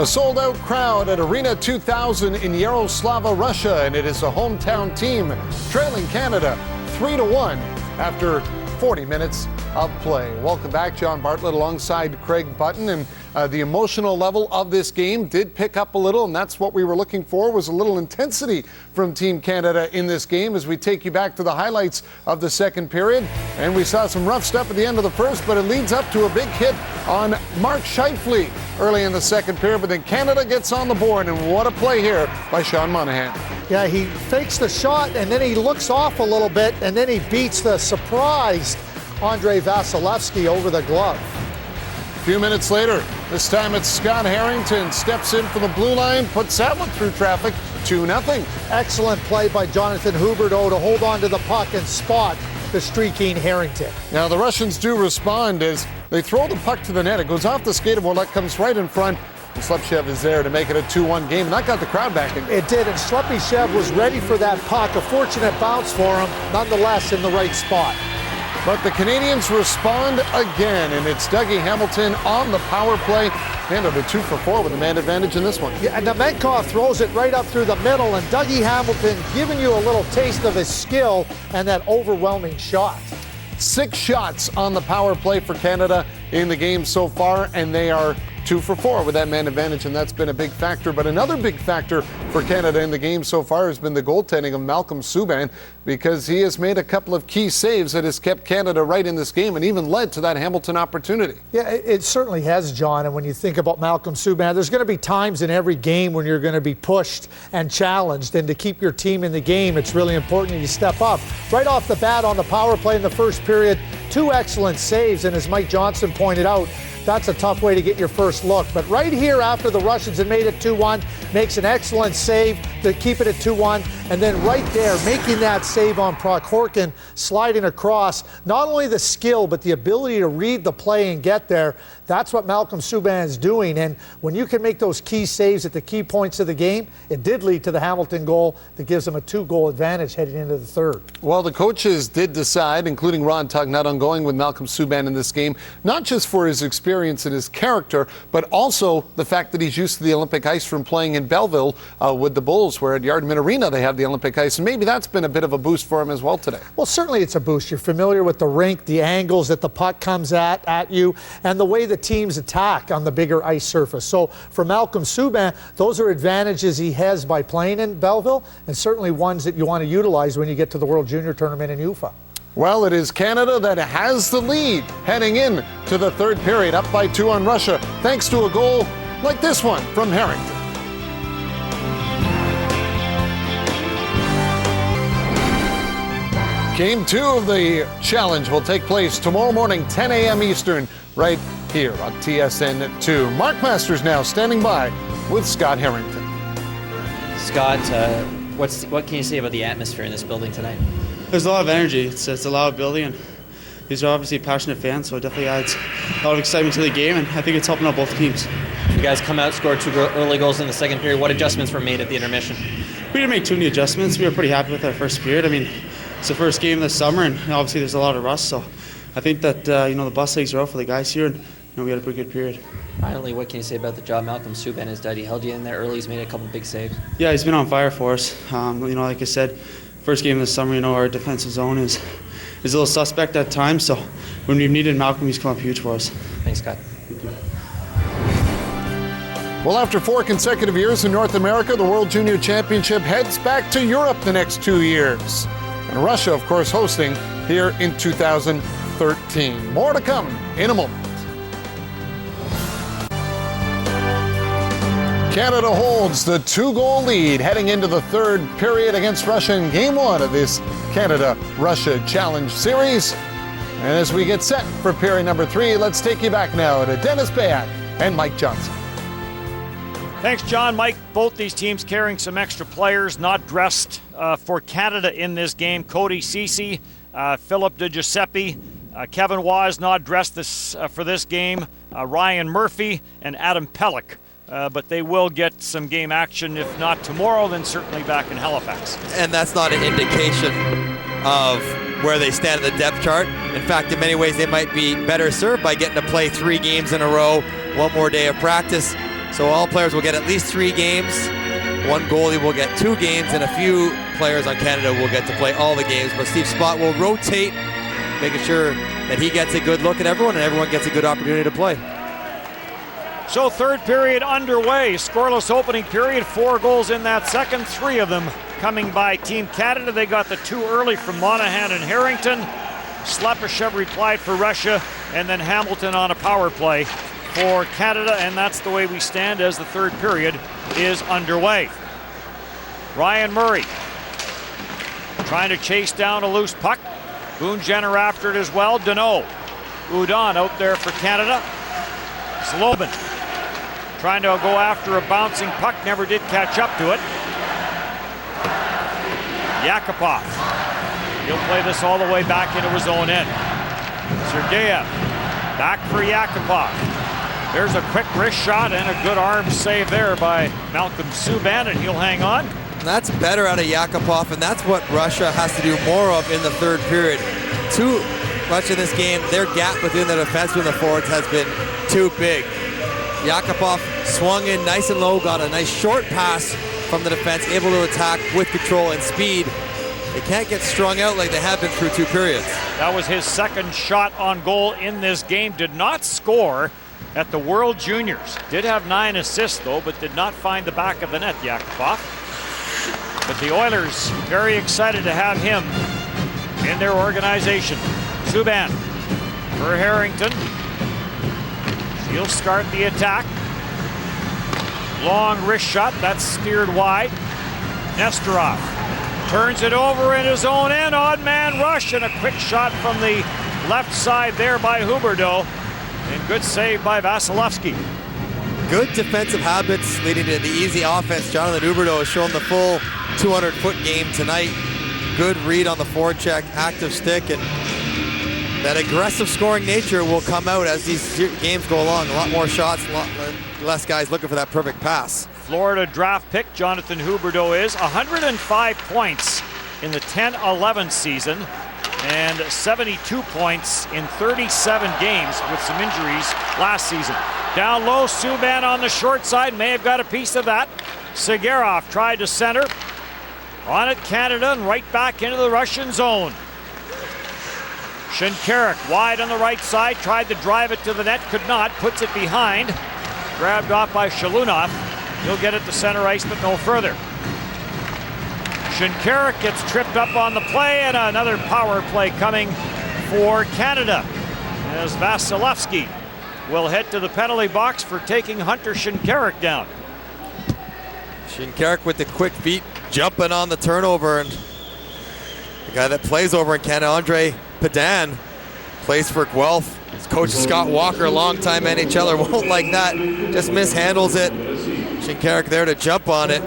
A sold-out crowd at Arena 2000 in Yaroslavl, Russia, and it is a hometown team trailing Canada 3-1 after 40 minutes of play. Welcome back, John Bartlett alongside Craig Button, and the emotional level of this game did pick up a little, and that's what we were looking for, was a little intensity from Team Canada in this game as we take you back to the highlights of the second period. And we saw some rough stuff at the end of the first, but it leads up to a big hit on Mark Scheifele early in the second period, but then Canada gets on the board, and what a play here by Sean Monahan. Yeah, he fakes the shot, and then he looks off a little bit, and then he beats the surprised Andrei Vasilevsky over the glove. A few minutes later, this time it's Scott Harrington, steps in for the blue line, puts that one through traffic, 2-0. Excellent play by Jonathan Huberdeau to hold on to the puck and spot the streaking Harrington. Now the Russians do respond as they throw the puck to the net. It goes off the skate of Ouellet, comes right in front. And Slepyshev is there to make it a 2-1 game, and that got the crowd back in. It did, and Slepyshev was ready for that puck. A fortunate bounce for him, nonetheless in the right spot. But the Canadians respond again, and it's Dougie Hamilton on the power play. Canada 2 for 4 with a man advantage in this one. Yeah, and Nemenkov throws it right up through the middle, and Dougie Hamilton giving you a little taste of his skill and that overwhelming shot. 6 shots on the power play for Canada in the game so far, and they are 2 for 4 with that man advantage, and that's been a big factor. But another big factor for Canada in the game so far has been the goaltending of Malcolm Subban, because he has made a couple of key saves that has kept Canada right in this game and even led to that Hamilton opportunity. Yeah, it certainly has, John. And when you think about Malcolm Subban, there's going to be times in every game when you're going to be pushed and challenged, and to keep your team in the game, it's really important that you step up. Right off the bat on the power play in the first period, 2 excellent saves, and as Mike Johnson pointed out, that's a tough way to get your first look. But right here, after the Russians had made it 2-1, makes an excellent save to keep it at 2-1. And then right there, making that save on Prokhorkin, sliding across. Not only the skill, but the ability to read the play and get there. That's what Malcolm Subban is doing. And when you can make those key saves at the key points of the game, it did lead to the Hamilton goal that gives them a 2-goal advantage heading into the third. Well, the coaches did decide, including Ron Tugnutt, on going with Malcolm Subban in this game, not just for his experience experience and his character, but also the fact that he's used to the Olympic ice from playing in Belleville with the Bulls, where at Yardman Arena they have the Olympic ice. And maybe that's been a bit of a boost for him as well today. Well, certainly it's a boost. You're familiar with the rink, the angles that the puck comes at you, and the way the teams attack on the bigger ice surface. So for Malcolm Subban, those are advantages he has by playing in Belleville, and certainly ones that you want to utilize when you get to the World Junior Tournament in UFA. Well, it is Canada that has the lead heading in to the third period, up by 2 on Russia, thanks to a goal like this one from Harrington. Game 2 of the challenge will take place tomorrow morning, 10 a.m. Eastern, right here on TSN 2. Mark Masters now standing by with Scott Harrington. Scott, what can you say about the atmosphere in this building tonight? There's a lot of energy. It's a loud building, and these are obviously passionate fans, so it definitely adds a lot of excitement to the game, and I think it's helping out both teams. You guys come out, scored 2 early goals in the second period. What adjustments were made at the intermission? We didn't make too many adjustments. We were pretty happy with our first period. I mean, it's the first game this summer, and obviously there's a lot of rust, so I think that the bus legs are out for the guys here, and we had a pretty good period. Finally, what can you say about the job Malcolm Subban has done? He held you in there early. He's made a couple big saves. Yeah, he's been on fire for us. Like I said, first game of the summer, our defensive zone is a little suspect at times, so when we've needed Malcolm, he's come up huge for us. Thanks, Scott. Thank you. Well, after 4 consecutive years in North America, the World Junior Championship heads back to Europe the next 2 years. And Russia, of course, hosting here in 2013. More to come in a moment. Canada holds the 2-goal lead heading into the third period against Russia in Game 1 of this Canada-Russia Challenge Series. And as we get set for period number 3, let's take you back now to Dennis Bayak and Mike Johnson. Thanks, John. Mike, both these teams carrying some extra players not dressed for Canada in this game. Cody Ceci, Philip De Giuseppe, Kevin Waugh is not dressed for this game, Ryan Murphy, and Adam Pelech. But they will get some game action, if not tomorrow, then certainly back in Halifax. And that's not an indication of where they stand in the depth chart. In fact, in many ways, they might be better served by getting to play 3 games in a row, 1 more day of practice. So all players will get at least 3 games. 1 goalie will get 2 games, and a few players on Canada will get to play all the games. But Steve Spott will rotate, making sure that he gets a good look at everyone and everyone gets a good opportunity to play. So third period underway. Scoreless opening period. 4 goals in that second. 3 of them coming by Team Canada. They got the 2 early from Monahan and Harrington. Slepyshev replied for Russia, and then Hamilton on a power play for Canada, and that's the way we stand as the third period is underway. Ryan Murray trying to chase down a loose puck. Boone Jenner after it as well. Deneau. Udon out there for Canada. Slobin trying to go after a bouncing puck, never did catch up to it. Yakupov. He'll play this all the way back into his own end. Sergeyev back for Yakupov. There's a quick wrist shot and a good arm save there by Malcolm Subban, and he'll hang on. That's better out of Yakupov, and that's what Russia has to do more of in the third period. Too much in this game, their gap between the defense and the forwards has been too big. Yakupov swung in nice and low, got a nice short pass from the defense, able to attack with control and speed. They can't get strung out like they have been through 2 periods. That was his second shot on goal in this game. Did not score at the World Juniors. Did have 9 assists though, but did not find the back of the net, Yakupov. But the Oilers very excited to have him in their organization. Subban for Harrington. He'll start the attack. Long wrist shot, that's steered wide. Nesterov turns it over in his own end. Odd man rush and a quick shot from the left side there by Huberdeau. And good save by Vasilevsky. Good defensive habits leading to the easy offense. Jonathan Huberdeau has shown the full 200-foot game tonight. Good read on the forecheck, active stick, and that aggressive scoring nature will come out as these games go along. A lot more shots, a lot less guys looking for that perfect pass. Florida draft pick Jonathan Huberdeau is 105 points in the 10-11 season. and 72 points in 37 games with some injuries last season. Down low, Subban on the short side, may have got a piece of that. Sigarov tried to center. On it, Canada, and right back into the Russian zone. Shinkaruk wide on the right side, tried to drive it to the net, could not, puts it behind. Grabbed off by Shalunov. He'll get it to center ice, but no further. Shinkaruk gets tripped up on the play, and another power play coming for Canada, as Vasilevsky will head to the penalty box for taking Hunter Shinkaruk down. Shinkaruk with the quick feet, jumping on the turnover, and the guy that plays over in Canada, Andre Padan, plays for Guelph. His coach Scott Walker, longtime NHLer, won't like that. Just mishandles it. Shinkaruk there to jump on it.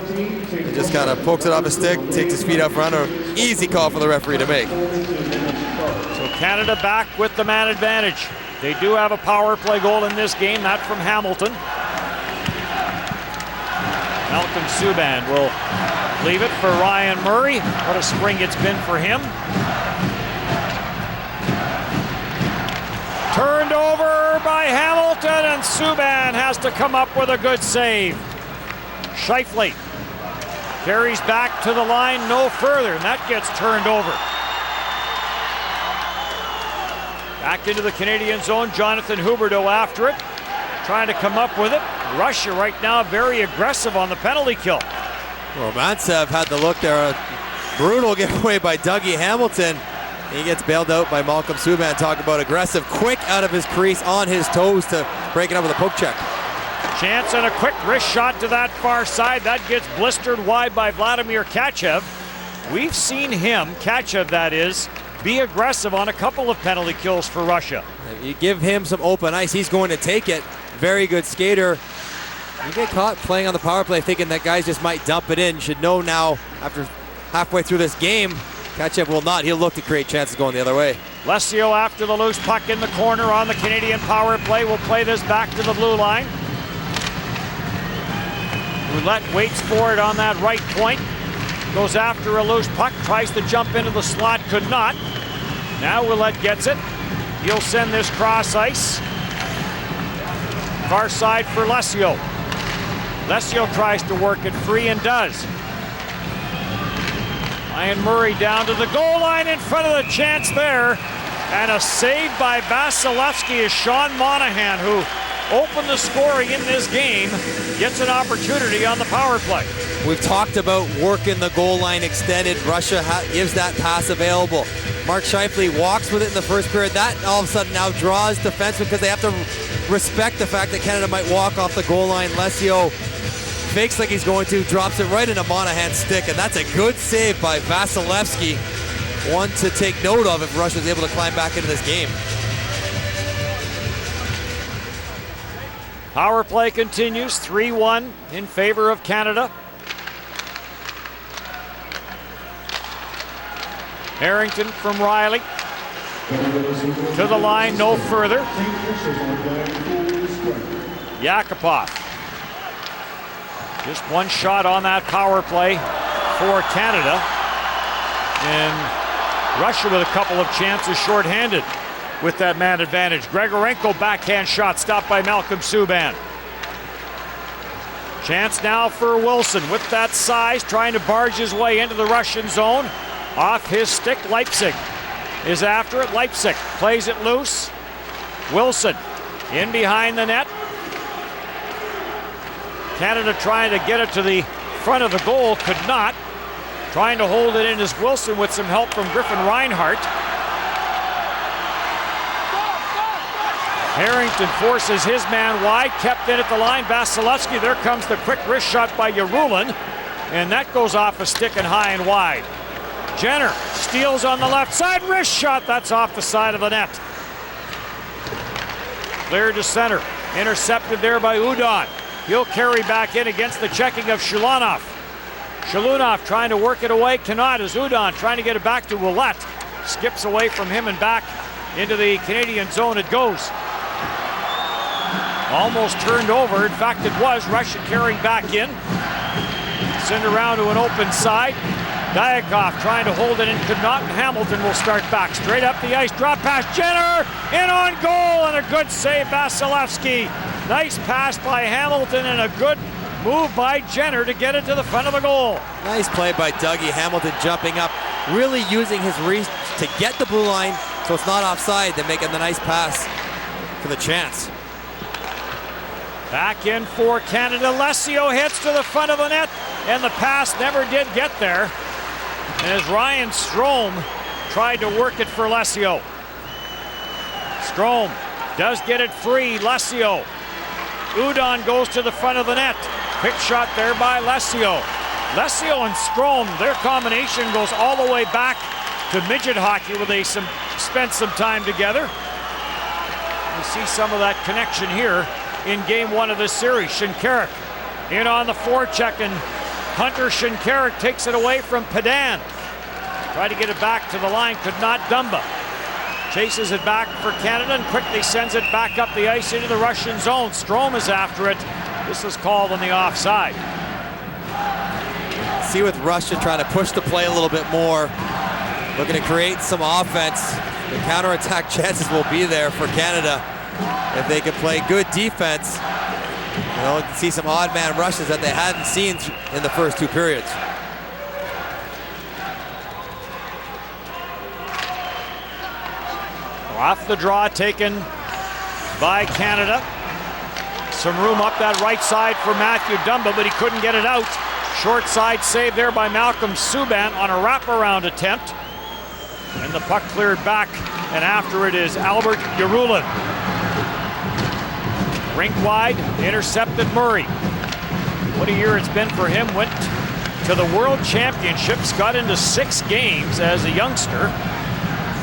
He just kind of pokes it off his stick, takes his feet up front. An easy call for the referee to make. So Canada back with the man advantage. They do have a power play goal in this game, that from Hamilton. Malcolm Subban will leave it for Ryan Murray. What a spring it's been for him. Turned over by Hamilton, and Subban has to come up with a good save. Scheifele carries back to the line, no further, and that gets turned over. Back into the Canadian zone, Jonathan Huberdeau after it, trying to come up with it. Russia right now very aggressive on the penalty kill. Well, Mantsev had the look there. A brutal giveaway by Dougie Hamilton. He gets bailed out by Malcolm Subban. Talk about aggressive, quick out of his crease, on his toes to break it up with a poke check. Chance and a quick wrist shot to that far side. That gets blistered wide by Vladimir Kachev. We've seen him, Kachev that is, be aggressive on a couple of penalty kills for Russia. You give him some open ice, he's going to take it. Very good skater. You get caught playing on the power play thinking that guys just might dump it in. You should know now, after halfway through this game, Kachev will not. He'll look to create chances going the other way. Lesio after the loose puck in the corner on the Canadian power play. Will play this back to the blue line. Roulette waits for it on that right point. Goes after a loose puck, tries to jump into the slot, could not. Now Roulette gets it. He'll send this cross ice. Far side for Lesio. Lesio tries to work it free and does. Ryan Murray down to the goal line in front of the chance there. And a save by Vasilevsky is Sean Monahan, who opened the scoring in this game, gets an opportunity on the power play. We've talked about working the goal line extended. Russia gives that pass available. Mark Scheifele walks with it in the first period. That all of a sudden now draws defensemen because they have to respect the fact that Canada might walk off the goal line. Lesio fakes like he's going to, drops it right into Monahan's stick, and that's a good save by Vasilevsky. One to take note of if Russia's able to climb back into this game. Power play continues, 3-1 in favor of Canada. Harrington from Riley. To the line, no further. Yakupov. Just one shot on that power play for Canada. And Russia with a couple of chances shorthanded with that man advantage. Grigorenko backhand shot stopped by Malcolm Subban. Chance now for Wilson with that size, trying to barge his way into the Russian zone. Off his stick, Leipzig is after it. Leipzig plays it loose. Wilson in behind the net. Canada trying to get it to the front of the goal, could not. Trying to hold it in is Wilson with some help from Griffin Reinhart. Harrington forces his man wide, kept in at the line. Vasilevsky, there comes the quick wrist shot by Yarulin, and that goes off a stick and high and wide. Jenner steals on the left side, wrist shot, that's off the side of the net. Cleared to center, intercepted there by Udon. He'll carry back in against the checking of Shalunov. Shalunov trying to work it away, cannot, as Udon trying to get it back to Roulette. Skips away from him and back into the Canadian zone it goes. Almost turned over, in fact it was. Russia carrying back in. Send around to an open side. Diakov trying to hold it and could not. Hamilton will start back. Straight up the ice, drop pass. Jenner in on goal, and a good save, Vasilevsky. Nice pass by Hamilton and a good move by Jenner to get it to the front of the goal. Nice play by Dougie. Hamilton jumping up, really using his reach to get the blue line so it's not offside, then making the nice pass for the chance. Back in for Canada. Lesio hits to the front of the net, and the pass never did get there. As Ryan Strome tried to work it for Lesio. Strome does get it free. Lesio. Udon goes to the front of the net. Quick shot there by Lesio. Lesio and Strome, their combination goes all the way back to midget hockey where they spent some time together. You see some of that connection here in game one of this series. Shinkarik in on the forecheck, and Hunter Shinkarik takes it away from Padan. Tried to get it back to the line, could not. Dumba chases it back for Canada and quickly sends it back up the ice into the Russian zone. Strome is after it. This is called on the offside. See with Russia trying to push the play a little bit more, looking to create some offense. The counterattack chances will be there for Canada if they can play good defense. You know, see some odd man rushes that they hadn't seen in the first two periods. Off the draw taken by Canada. Some room up that right side for Matthew Dumba, but he couldn't get it out. Short side save there by Malcolm Subban on a wraparound attempt. And the puck cleared back, and after it is Albert Yarulin. Rink wide, intercepted Murray. What a year it's been for him. Went to the World Championships, got into 6 games as a youngster,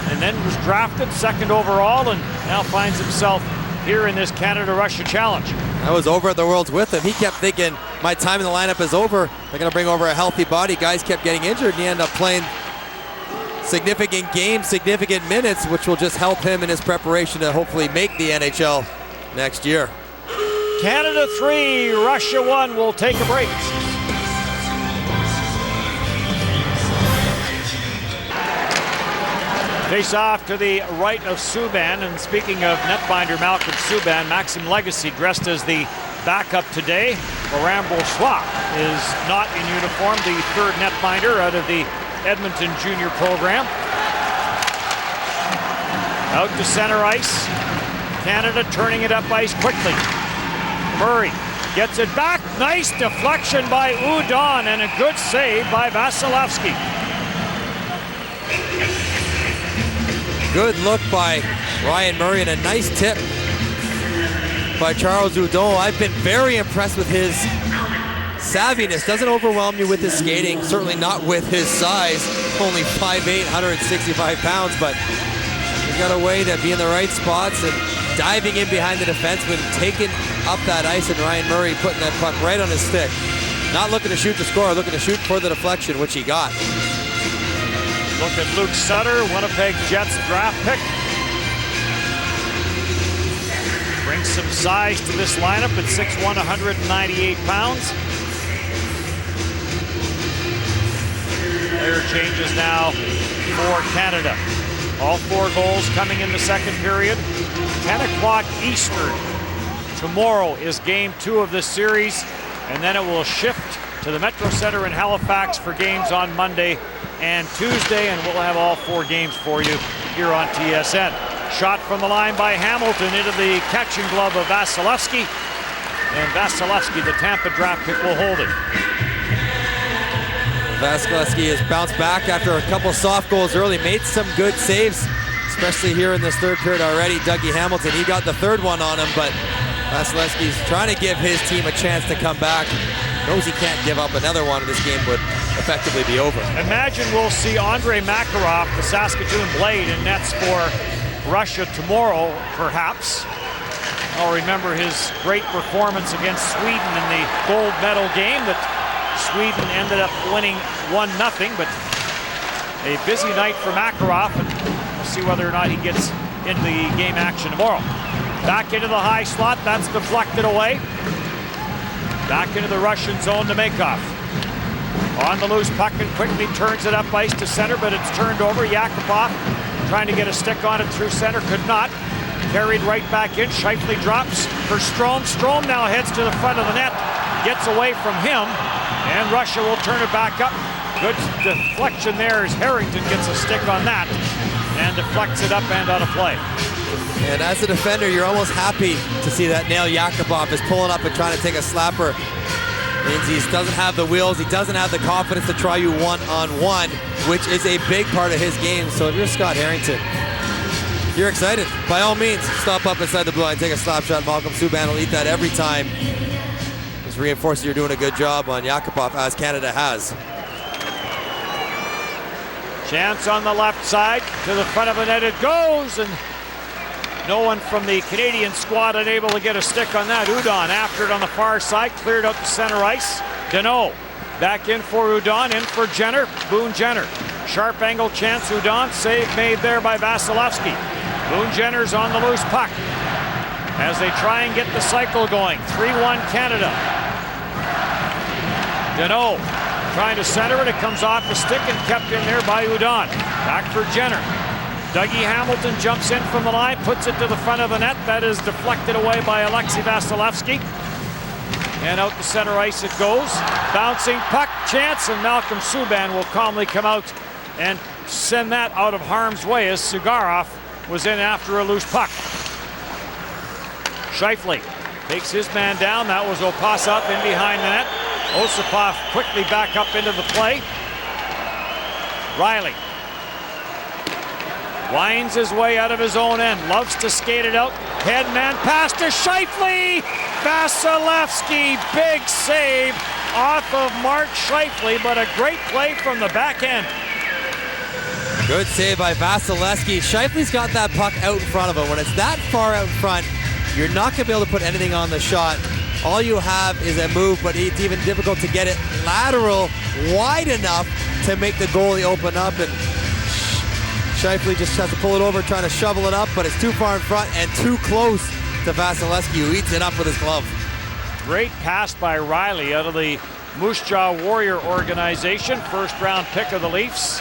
and then was drafted second overall, and now finds himself here in this Canada-Russia challenge. I was over at the Worlds with him. He kept thinking, my time in the lineup is over. They're going to bring over a healthy body. Guys kept getting injured, and he ended up playing significant games, significant minutes, which will just help him in his preparation to hopefully make the NHL next year. Canada 3, Russia 1. We'll take a break. Face off to the right of Subban, and speaking of netminder Malcolm Subban, Maxim Legacy dressed as the backup today. Laurent Bourgeois is not in uniform, the third netminder out of the Edmonton Junior program. Out to center ice. Canada turning it up ice quickly. Murray gets it back. Nice deflection by Udon, and a good save by Vasilevsky. Good look by Ryan Murray and a nice tip by Charles Hudon. I've been very impressed with his savviness. Doesn't overwhelm you with his skating, certainly not with his size. Only 5'8", 165 pounds, but he's got a way to be in the right spots and diving in behind the defenseman, taking up that ice, and Ryan Murray putting that puck right on his stick. Not looking to shoot to score, looking to shoot for the deflection, which he got. Look at Luke Sutter, Winnipeg Jets draft pick. Brings some size to this lineup at 6'1", 198 pounds. Player changes now for Canada. All 4 goals coming in the second period. 10 o'clock Eastern. Tomorrow is game 2 of this series, and then it will shift to the Metro Center in Halifax for games on Monday and Tuesday, and we'll have all 4 games for you here on TSN. Shot from the line by Hamilton into the catching glove of Vasilevsky, and Vasilevsky, the Tampa draft pick, will hold it. Vasilevsky has bounced back after a couple soft goals early, made some good saves, especially here in this third period already. Dougie Hamilton, he got the third one on him, but Vasilevsky's trying to give his team a chance to come back. Knows he can't give up another one, and this game would effectively be over. Imagine we'll see Andrei Makarov, the Saskatoon Blade, in nets for Russia tomorrow, perhaps. I'll remember his great performance against Sweden in the gold medal game that Sweden ended up winning 1-0, but a busy night for Makarov, and we'll see whether or not he gets into the game action tomorrow. Back into the high slot, that's deflected away. Back into the Russian zone to Makov. On the loose puck and quickly turns it up ice to center, but it's turned over. Yakupov trying to get a stick on it through center, could not. Carried right back in. Scheifele drops for Strome. Strome now heads to the front of the net, gets away from him, and Russia will turn it back up. Good deflection there as Harrington gets a stick on that and deflects it up and out of play. And as a defender, you're almost happy to see that Nail Yakupov is pulling up and trying to take a slapper. Means he doesn't have the wheels, he doesn't have the confidence to try you one-on-one, which is a big part of his game. So if you're Scott Harrington, you're excited. By all means, stop up inside the blue line, take a slap shot. Malcolm Subban will eat that every time. Just reinforces you're doing a good job on Yakupov, as Canada has. Chance on the left side, to the front of the net it goes, and no one from the Canadian squad unable to get a stick on that. Udon after it on the far side, cleared out to center ice. Deneau back in for Udon, in for Jenner. Boone Jenner, sharp angle chance. Udon, save made there by Vasilevsky. Boone Jenner's on the loose puck as they try and get the cycle going. 3-1 Canada. Deneau trying to center it. It comes off the stick and kept in there by Udon. Back for Jenner. Dougie Hamilton jumps in from the line, puts it to the front of the net. That is deflected away by Alexei Vasilevsky. And out to center ice it goes. Bouncing puck, chance, and Malcolm Subban will calmly come out and send that out of harm's way as Sugarov was in after a loose puck. Scheifele takes his man down. That was Opasov in behind the net. Osipov quickly back up into the play. Riley winds his way out of his own end, loves to skate it out. Head man pass to Scheifele. Vasilevsky, big save off of Mark Scheifele, but a great play from the back end. Good save by Vasilevsky. Scheifele's got that puck out in front of him. When it's that far out in front, you're not going to be able to put anything on the shot. All you have is a move, but it's even difficult to get it lateral wide enough to make the goalie open up. And Scheifele just has to pull it over, trying to shovel it up, but it's too far in front and too close to Vasilevsky, who eats it up with his glove. Great pass by Riley out of the Moose Jaw Warrior organization. First round pick of the Leafs.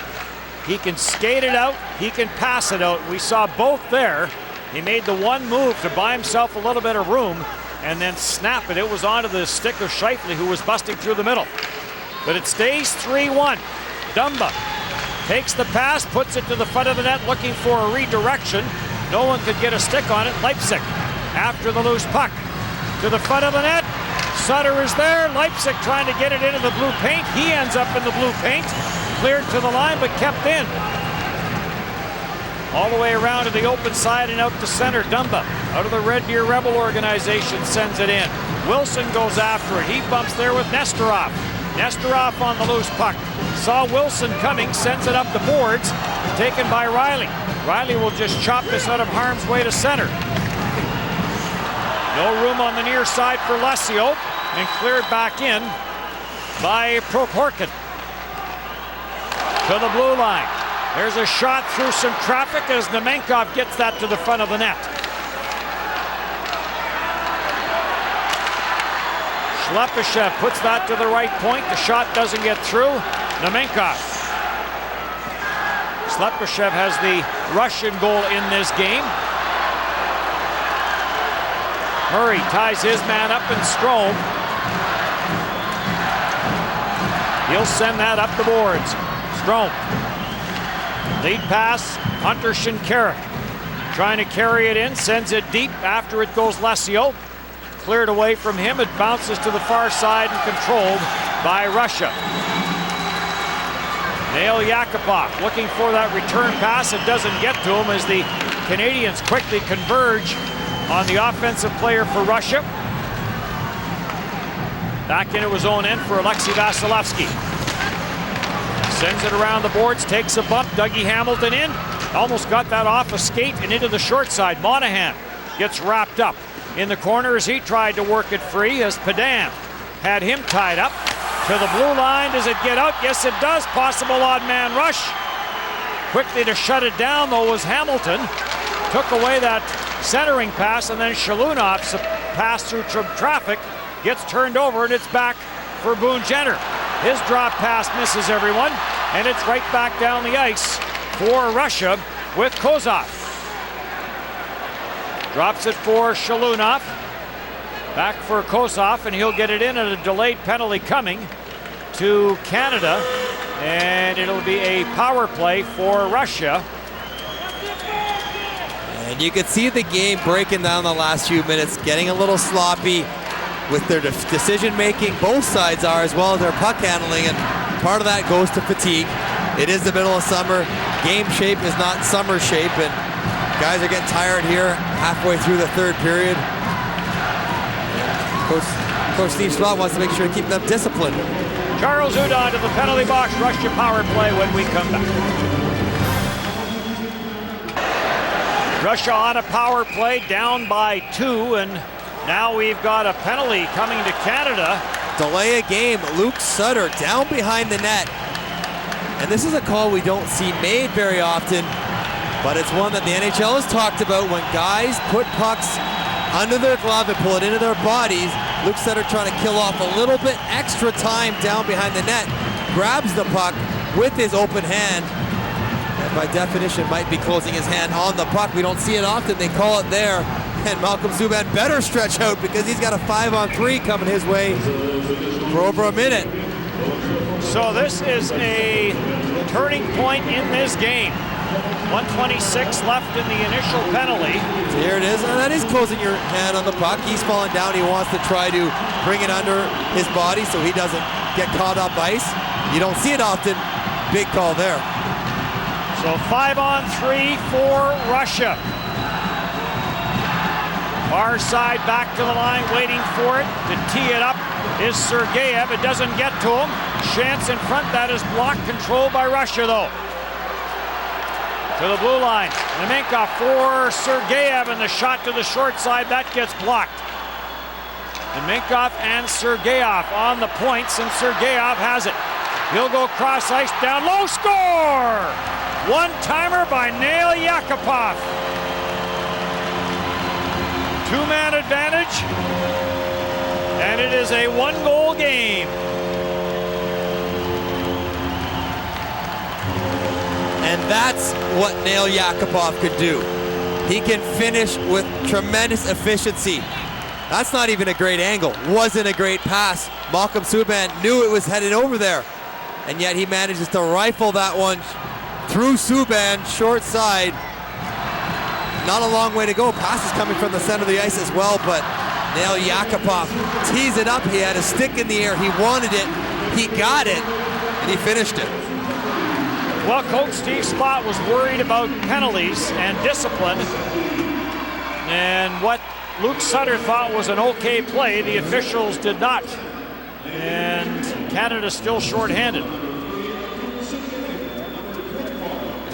He can skate it out, he can pass it out. We saw both there. He made the one move to buy himself a little bit of room and then snap it. It was onto the stick of Scheifele, who was busting through the middle. But it stays 3-1. Dumba takes the pass, puts it to the front of the net, looking for a redirection. No one could get a stick on it. Leipzig after the loose puck to the front of the net. Sutter is there. Leipzig trying to get it into the blue paint. He ends up in the blue paint. Cleared to the line, but kept in. All the way around to the open side and out to center. Dumba, out of the Red Deer Rebel organization, sends it in. Wilson goes after it. He bumps there with Nestorov. Nestorov on the loose puck. Saw Wilson coming, sends it up the boards. Taken by Riley. Riley will just chop this out of harm's way to center. No room on the near side for Lesio, and cleared back in by Prokhorkin. To the blue line. There's a shot through some traffic as Nemenkov gets that to the front of the net. Schlepyshev puts that to the right point. The shot doesn't get through. Nemenkov. Schlepyshev has the Russian goal in this game. Murray ties his man up in Strome. He'll send that up the boards. Strome. Lead pass, Hunter Shinkaruk. Trying to carry it in, sends it deep. After it goes Lesio. Cleared away from him. It bounces to the far side and controlled by Russia. Nail Yakupov looking for that return pass. It doesn't get to him as the Canadians quickly converge on the offensive player for Russia. Back into his own end for Alexei Vasilevsky. Sends it around the boards, takes a bump. Dougie Hamilton in. Almost got that off a skate and into the short side. Monahan gets wrapped up in the corner as he tried to work it free as Padan had him tied up. To the blue line, does it get out? Yes, it does. Possible odd man rush. Quickly to shut it down, though, was Hamilton. Took away that centering pass, and then Shalunov's pass through traffic gets turned over, and it's back for Boone Jenner. His drop pass misses everyone, and it's right back down the ice for Russia with Kozov. Drops it for Shalunov. Back for Kozov, and he'll get it in, and a delayed penalty coming to Canada, and it'll be a power play for Russia. And you can see the game breaking down the last few minutes, getting a little sloppy with their decision making. Both sides are, as well as their puck handling, and part of that goes to fatigue. It is the middle of summer. Game shape is not summer shape, and guys are getting tired here halfway through the third period. Coach Steve Scott wants to make sure to keep them disciplined. Charles Udon to the penalty box. Russia power play when we come back. Russia on a power play, down by 2, and now we've got a penalty coming to Canada. Delay a game. Luke Sutter down behind the net. And this is a call we don't see made very often, but it's one that the NHL has talked about. When guys put pucks under their glove and pull it into their bodies, Luke Sutter trying to kill off a little bit extra time down behind the net, grabs the puck with his open hand, and by definition might be closing his hand on the puck. We don't see it often. They call it there, and Malcolm Subban better stretch out because he's got a 5-on-3 coming his way for over a minute. So this is a turning point in this game. 1:26 left in the initial penalty. So here it is, and that is closing your hand on the puck. He's falling down. He wants to try to bring it under his body so he doesn't get caught up ice. You don't see it often. Big call there. So 5-on-3 for Russia. Far side back to the line, waiting for it. To tee it up is Sergeyev. It doesn't get to him. Chance in front. That is blocked. Controlled by Russia, though. To the blue line. Nemenkov for Sergeyev, and the shot to the short side. That gets blocked. Nemenkov and Sergeyev on the points, and Sergeyev has it. He'll go cross ice, down low, score! One-timer by Nail Yakupov. Two-man advantage, and it is a one-goal game. And that's what Nail Yakupov could do. He can finish with tremendous efficiency. That's not even a great angle. Wasn't a great pass. Malcolm Subban knew it was headed over there, and yet he manages to rifle that one through Subban, short side. Not a long way to go. Pass is coming from the center of the ice as well, but Nail Yakupov tees it up. He had a stick in the air. He wanted it. He got it, and he finished it. Well, Coach Steve Spott was worried about penalties and discipline, and what Luke Sutter thought was an okay play, the officials did not, and Canada's still shorthanded.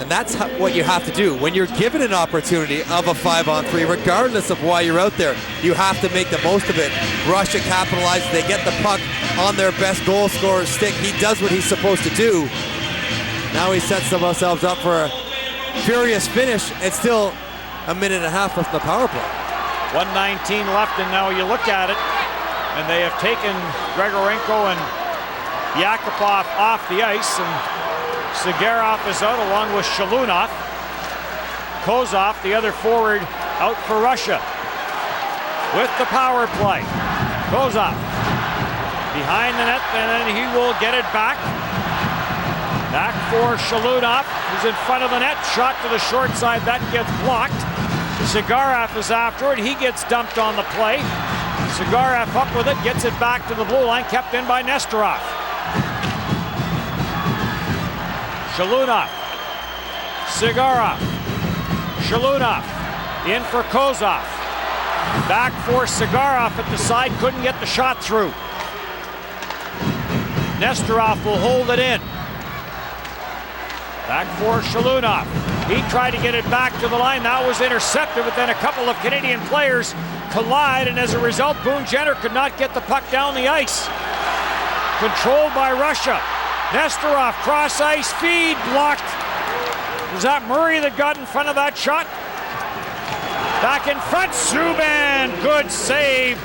And that's what you have to do. When you're given an opportunity of a 5-on-3, regardless of why you're out there, you have to make the most of it. Russia capitalizes. They get the puck on their best goal scorer's stick. He does what he's supposed to do. Now he sets themselves up for a furious finish. It's still a minute and a half left in the power play. 1:19 left, and now you look at it, and they have taken Grigorenko and Yakupov off the ice, and Sigarov is out along with Shalunov. Kozov, the other forward, out for Russia. With the power play. Kozov behind the net, and then he will get it back. Back for Shalunov, who's in front of the net. Shot to the short side, that gets blocked. Sigarov is after it. He gets dumped on the play. Sigarov up with it, gets it back to the blue line, kept in by Nestorov. Shalunov. Sigarov. Shalunov. In for Kozov. Back for Sigarov at the side, couldn't get the shot through. Nestorov will hold it in. Back for Shalunov. He tried to get it back to the line. That was intercepted, but then a couple of Canadian players collide, and as a result, Boone Jenner could not get the puck down the ice. Controlled by Russia. Nestorov, cross ice feed, blocked. Was that Murray that got in front of that shot? Back in front, Subban, good save.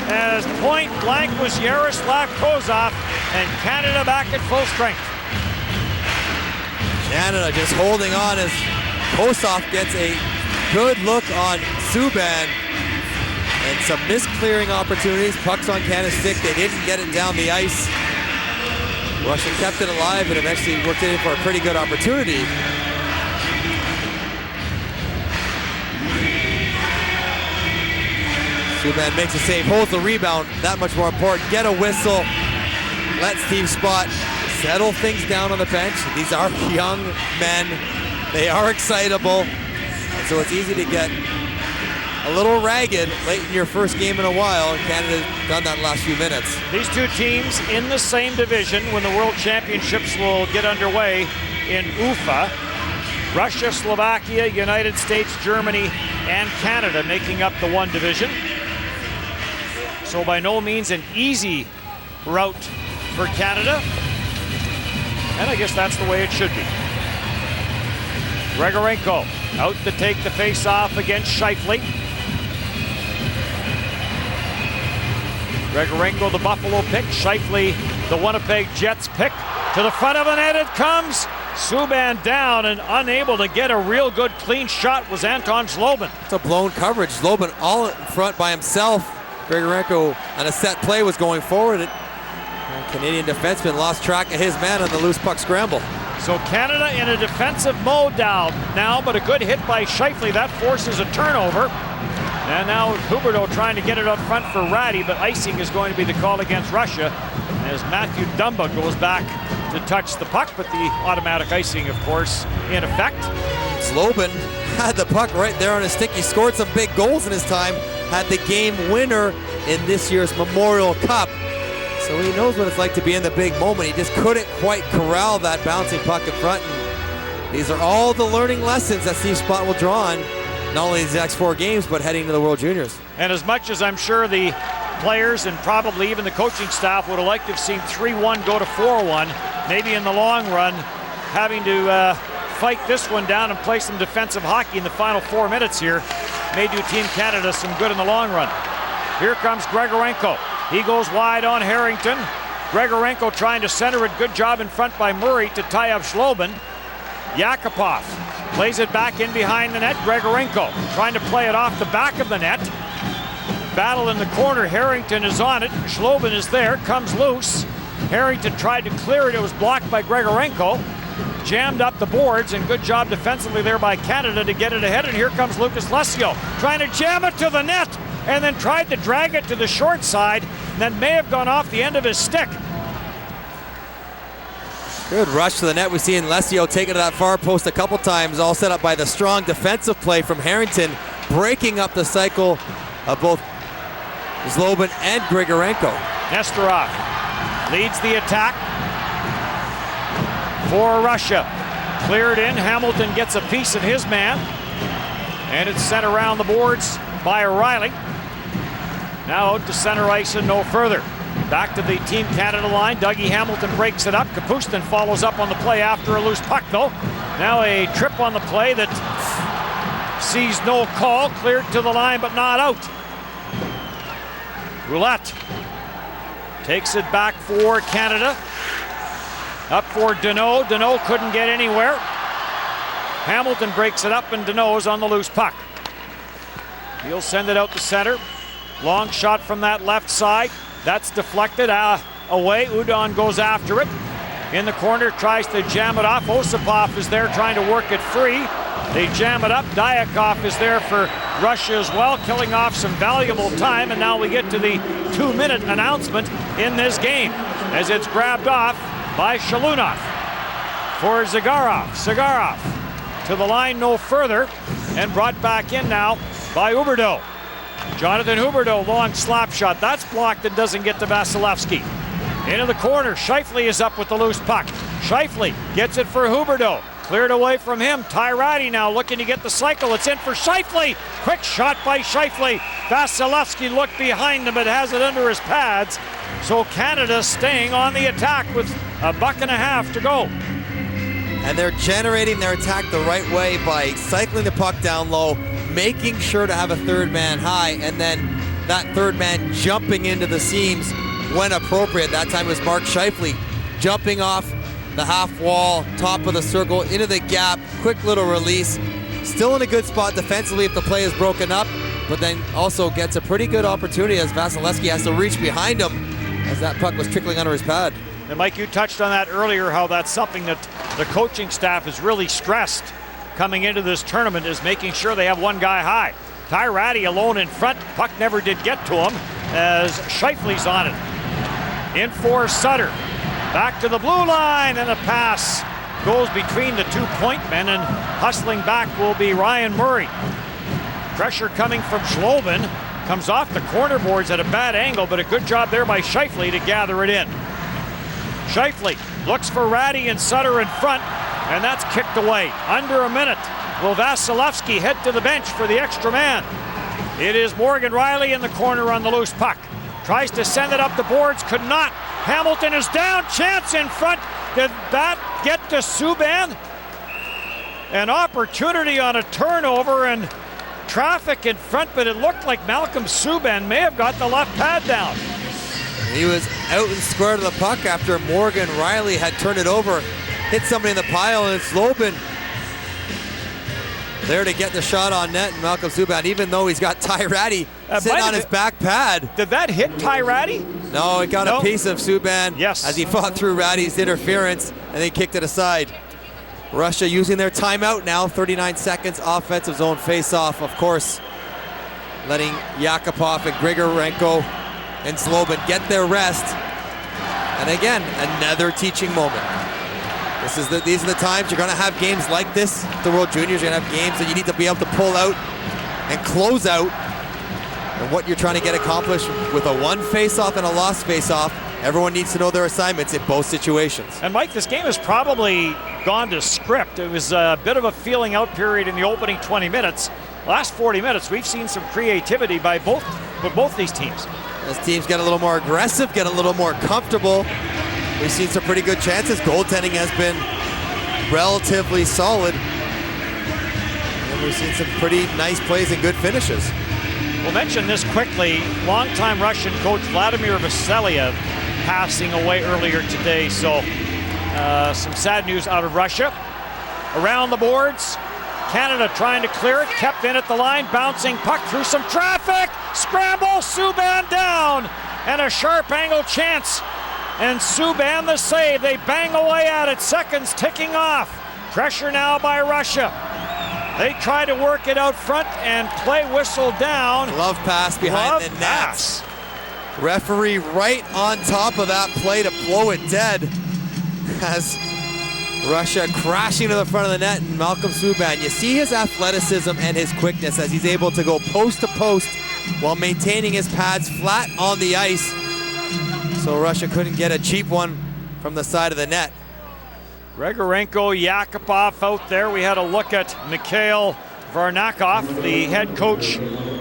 As point blank was Yaroslav Kozov. and Canada back at full strength. Canada just holding on as Kosoff gets a good look on Subban. And some misclearing opportunities. Pucks on Canada's stick. They didn't get it down the ice. Russia kept it alive and eventually worked it in for a pretty good opportunity. Subban makes a save, holds the rebound. That much more important. Get a whistle. Let Steve Spott settle things down on the bench. These are young men. They are excitable. And so it's easy to get a little ragged late in your first game in a while. Canada's done that last few minutes. These two teams in the same division when the World Championships will get underway in Ufa. Russia, Slovakia, United States, Germany, and Canada making up the one division. So by no means an easy route for Canada. And I guess that's the way it should be. Grigorenko out to take the face-off against Scheifele. Grigorenko, the Buffalo pick. Scheifele, the Winnipeg Jets pick. To the front of the net it comes. Subban down and unable to get a real good clean shot was Anton Zlobin. It's a blown coverage. Zlobin all in front by himself. Grigorenko on a set play was going forward. The Canadian defenseman lost track of his man on the loose puck scramble. So Canada in a defensive mode now, but a good hit by Scheifele. That forces a turnover. And now Huberdeau trying to get it up front for Ratty, but icing is going to be the call against Russia as Matthew Dumba goes back to touch the puck, but the automatic icing, of course, in effect. Zlobin had the puck right there on his stick. He scored some big goals in his time, had the game winner in this year's Memorial Cup. So he knows what it's like to be in the big moment. He just couldn't quite corral that bouncing puck in front. And these are all the learning lessons that Steve Spott will draw on, not only these next 4 games, but heading to the World Juniors. And as much as I'm sure the players and probably even the coaching staff would have liked to have seen 3-1 go to 4-1, maybe in the long run, having to fight this one down and play some defensive hockey in the final 4 minutes here may do Team Canada some good in the long run. Here comes Grigorenko. He goes wide on Harrington. Grigorenko trying to center it. Good job in front by Murray to tie up Zlobin. Yakupov plays it back in behind the net. Grigorenko trying to play it off the back of the net. Battle in the corner. Harrington is on it. Zlobin is there. Comes loose. Harrington tried to clear it. It was blocked by Grigorenko. Jammed up the boards, and good job defensively there by Canada to get it ahead. And here comes Lucas Lesio trying to jam it to the net, and then tried to drag it to the short side, and then may have gone off the end of his stick. Good rush to the net. We've seen Lesio take it to that far post a couple times, all set up by the strong defensive play from Harrington, breaking up the cycle of both Zlobin and Grigorenko. Nesterov leads the attack for Russia. Cleared in. Hamilton gets a piece of his man, and it's sent around the boards by O'Reilly. Now out to center ice and no further. Back to the Team Canada line. Dougie Hamilton breaks it up. Kapustin follows up on the play after a loose puck, though. Now a trip on the play that sees no call. Cleared to the line, but not out. Roulette takes it back for Canada. Up for Deneau. Deneau couldn't get anywhere. Hamilton breaks it up, and Deneau's on the loose puck. He'll send it out to center. Long shot from that left side. That's deflected away. Udon goes after it. In the corner, tries to jam it off. Osipov is there trying to work it free. They jam it up. Diakov is there for Russia as well, killing off some valuable time. And now we get to the 2-minute announcement in this game as it's grabbed off by Shalunov for Zagarov. Zagarov to the line, no further, and brought back in now by Huberdeau. Jonathan Huberdeau, long slap shot. That's blocked and doesn't get to Vasilevsky. Into the corner, Scheifele is up with the loose puck. Scheifele gets it for Huberdeau. Cleared away from him. Tyrati now looking to get the cycle. It's in for Scheifele. Quick shot by Scheifele. Vasilevsky looked behind him but has it under his pads. So Canada staying on the attack with a buck and a half to go. And they're generating their attack the right way by cycling the puck down low, making sure to have a third man high, and then that third man jumping into the seams when appropriate. That time it was Mark Scheifele jumping off the half wall, top of the circle, into the gap, quick little release. Still in a good spot defensively if the play is broken up, but then also gets a pretty good opportunity as Vasilevsky has to reach behind him as that puck was trickling under his pad. And Mike, you touched on that earlier, how that's something that the coaching staff is really stressed coming into this tournament, is making sure they have one guy high. Ty Ratty alone in front. Puck never did get to him as Scheifele's on it. In for Sutter. Back to the blue line, and a pass goes between the 2 point men, and hustling back will be Ryan Murray. Pressure coming from Schlobin. Comes off the corner boards at a bad angle, but a good job there by Scheifele to gather it in. Scheifele looks for Ratty and Sutter in front, and that's kicked away. Under a minute. Will Vasilevsky head to the bench for the extra man? It is Morgan Riley in the corner on the loose puck. Tries to send it up the boards, could not. Hamilton is down, chance in front. Did that get to Subban? An opportunity on a turnover and traffic in front, but it looked like Malcolm Subban may have got the left pad down. He was out and square to the puck after Morgan Riley had turned it over, hit somebody in the pile, and it's Lobin there to get the shot on net, and Malcolm Subban, even though he's got Ty Ratty sitting on his back pad. Did that hit Ty Ratty? No, it got a piece of Subban as he fought through Ratty's interference, and they kicked it aside. Russia using their timeout now, 39 seconds, offensive zone face-off, of course, letting Yakupov and Grigorenko and Zlobin get their rest. And again, another teaching moment. These are the times you're going to have games like this. The World Juniors, you're going to have games that you need to be able to pull out and close out. And what you're trying to get accomplished with a one face-off and a lost face-off, everyone needs to know their assignments in both situations. And Mike, this game has probably gone to script. It was a bit of a feeling out period in the opening 20 minutes. Last 40 minutes, we've seen some creativity by both these teams. As teams get a little more aggressive, get a little more comfortable, we've seen some pretty good chances. Goaltending has been relatively solid. And we've seen some pretty nice plays and good finishes. We'll mention this quickly. Longtime Russian coach Vladimir Vasilyev passing away earlier today. So some sad news out of Russia. Around the boards, Canada trying to clear it, kept in at the line, bouncing puck through some traffic, scramble, Subban down, and a sharp angle chance. And Subban the save. They bang away at it, seconds ticking off. Pressure now by Russia. They try to work it out front and play whistle down. Glove pass behind the net. Referee right on top of that play to blow it dead. As Russia crashing to the front of the net, and Malcolm Subban, you see his athleticism and his quickness as he's able to go post to post while maintaining his pads flat on the ice. So Russia couldn't get a cheap one from the side of the net. Grigorenko, Yakupov out there. We had a look at Mikhail Varnakov, the head coach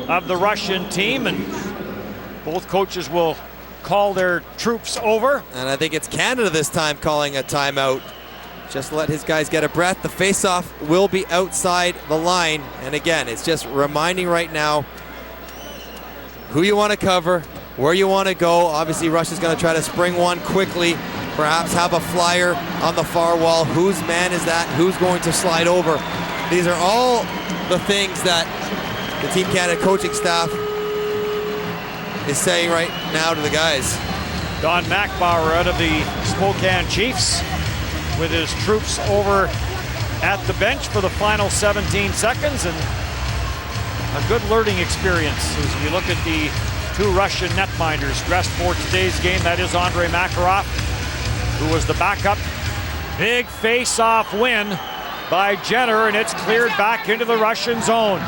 of the Russian team, and both coaches will call their troops over. And I think it's Canada this time calling a timeout. Just let his guys get a breath. The face-off will be outside the line. And again, it's just reminding right now who you want to cover, where you want to go. Obviously, Russia's going to try to spring one quickly, perhaps have a flyer on the far wall. Whose man is that? Who's going to slide over? These are all the things that the Team Canada coaching staff is saying right now to the guys. Don Mackbauer out of the Spokane Chiefs with his troops over at the bench for the final 17 seconds, and a good learning experience as we look at the two Russian netminders dressed for today's game. That is Andrei Makarov, who was the backup. Big face-off win by Jenner, and it's cleared back into the Russian zone.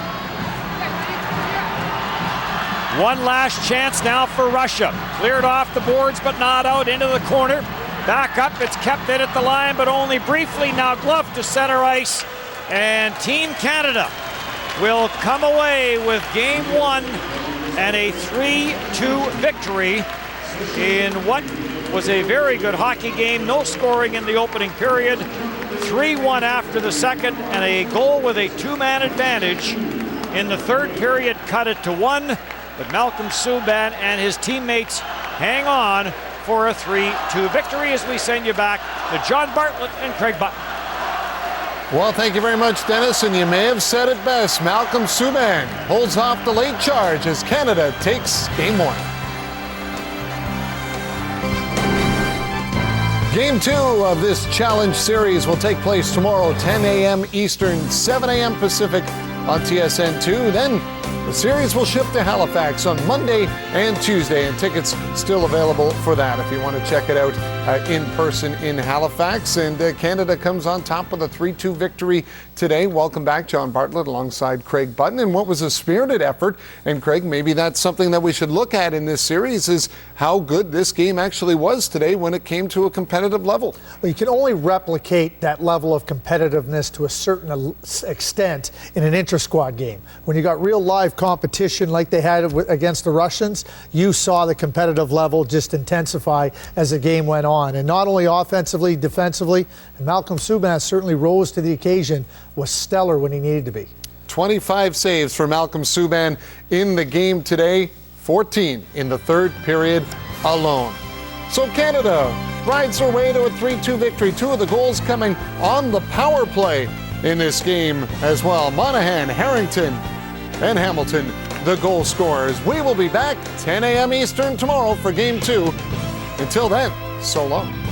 One last chance now for Russia. Cleared off the boards, but not out into the corner. Back up, it's kept in at the line, but only briefly. Now glove to center ice, and Team Canada will come away with game one and a 3-2 victory in what was a very good hockey game. No scoring in the opening period. 3-1 after the second, and a goal with a two-man advantage in the third period cut it to 1. But Malcolm Subban and his teammates hang on for a 3-2 victory as we send you back to John Bartlett and Craig Button. Well, thank you very much, Dennis, and you may have said it best. Malcolm Subban holds off the late charge as Canada takes Game 1. Game 2 of this Challenge Series will take place tomorrow, 10 a.m. Eastern, 7 a.m. Pacific on TSN2. Then the series will ship to Halifax on Monday and Tuesday, and tickets still available for that if you want to check it out in person in Halifax. And Canada comes on top with a 3-2 victory today. Welcome back, John Bartlett, alongside Craig Button. And what was a spirited effort, and Craig, maybe that's something that we should look at in this series, is how good this game actually was today when it came to a competitive level. Well, you can only replicate that level of competitiveness to a certain extent in an inter-squad game. When you got real live competition like they had against the Russians, you saw the competitive level just intensify as the game went on. And not only offensively, defensively, and Malcolm Subban certainly rose to the occasion, was stellar when he needed to be. 25 saves for Malcolm Subban in the game today, 14 in the third period alone. So Canada rides their way to a 3-2 victory. 2 of the goals coming on the power play in this game as well. Monahan, Harrington, and Hamilton, the goal scorers. We will be back 10 a.m. Eastern tomorrow for Game 2. Until then, so long.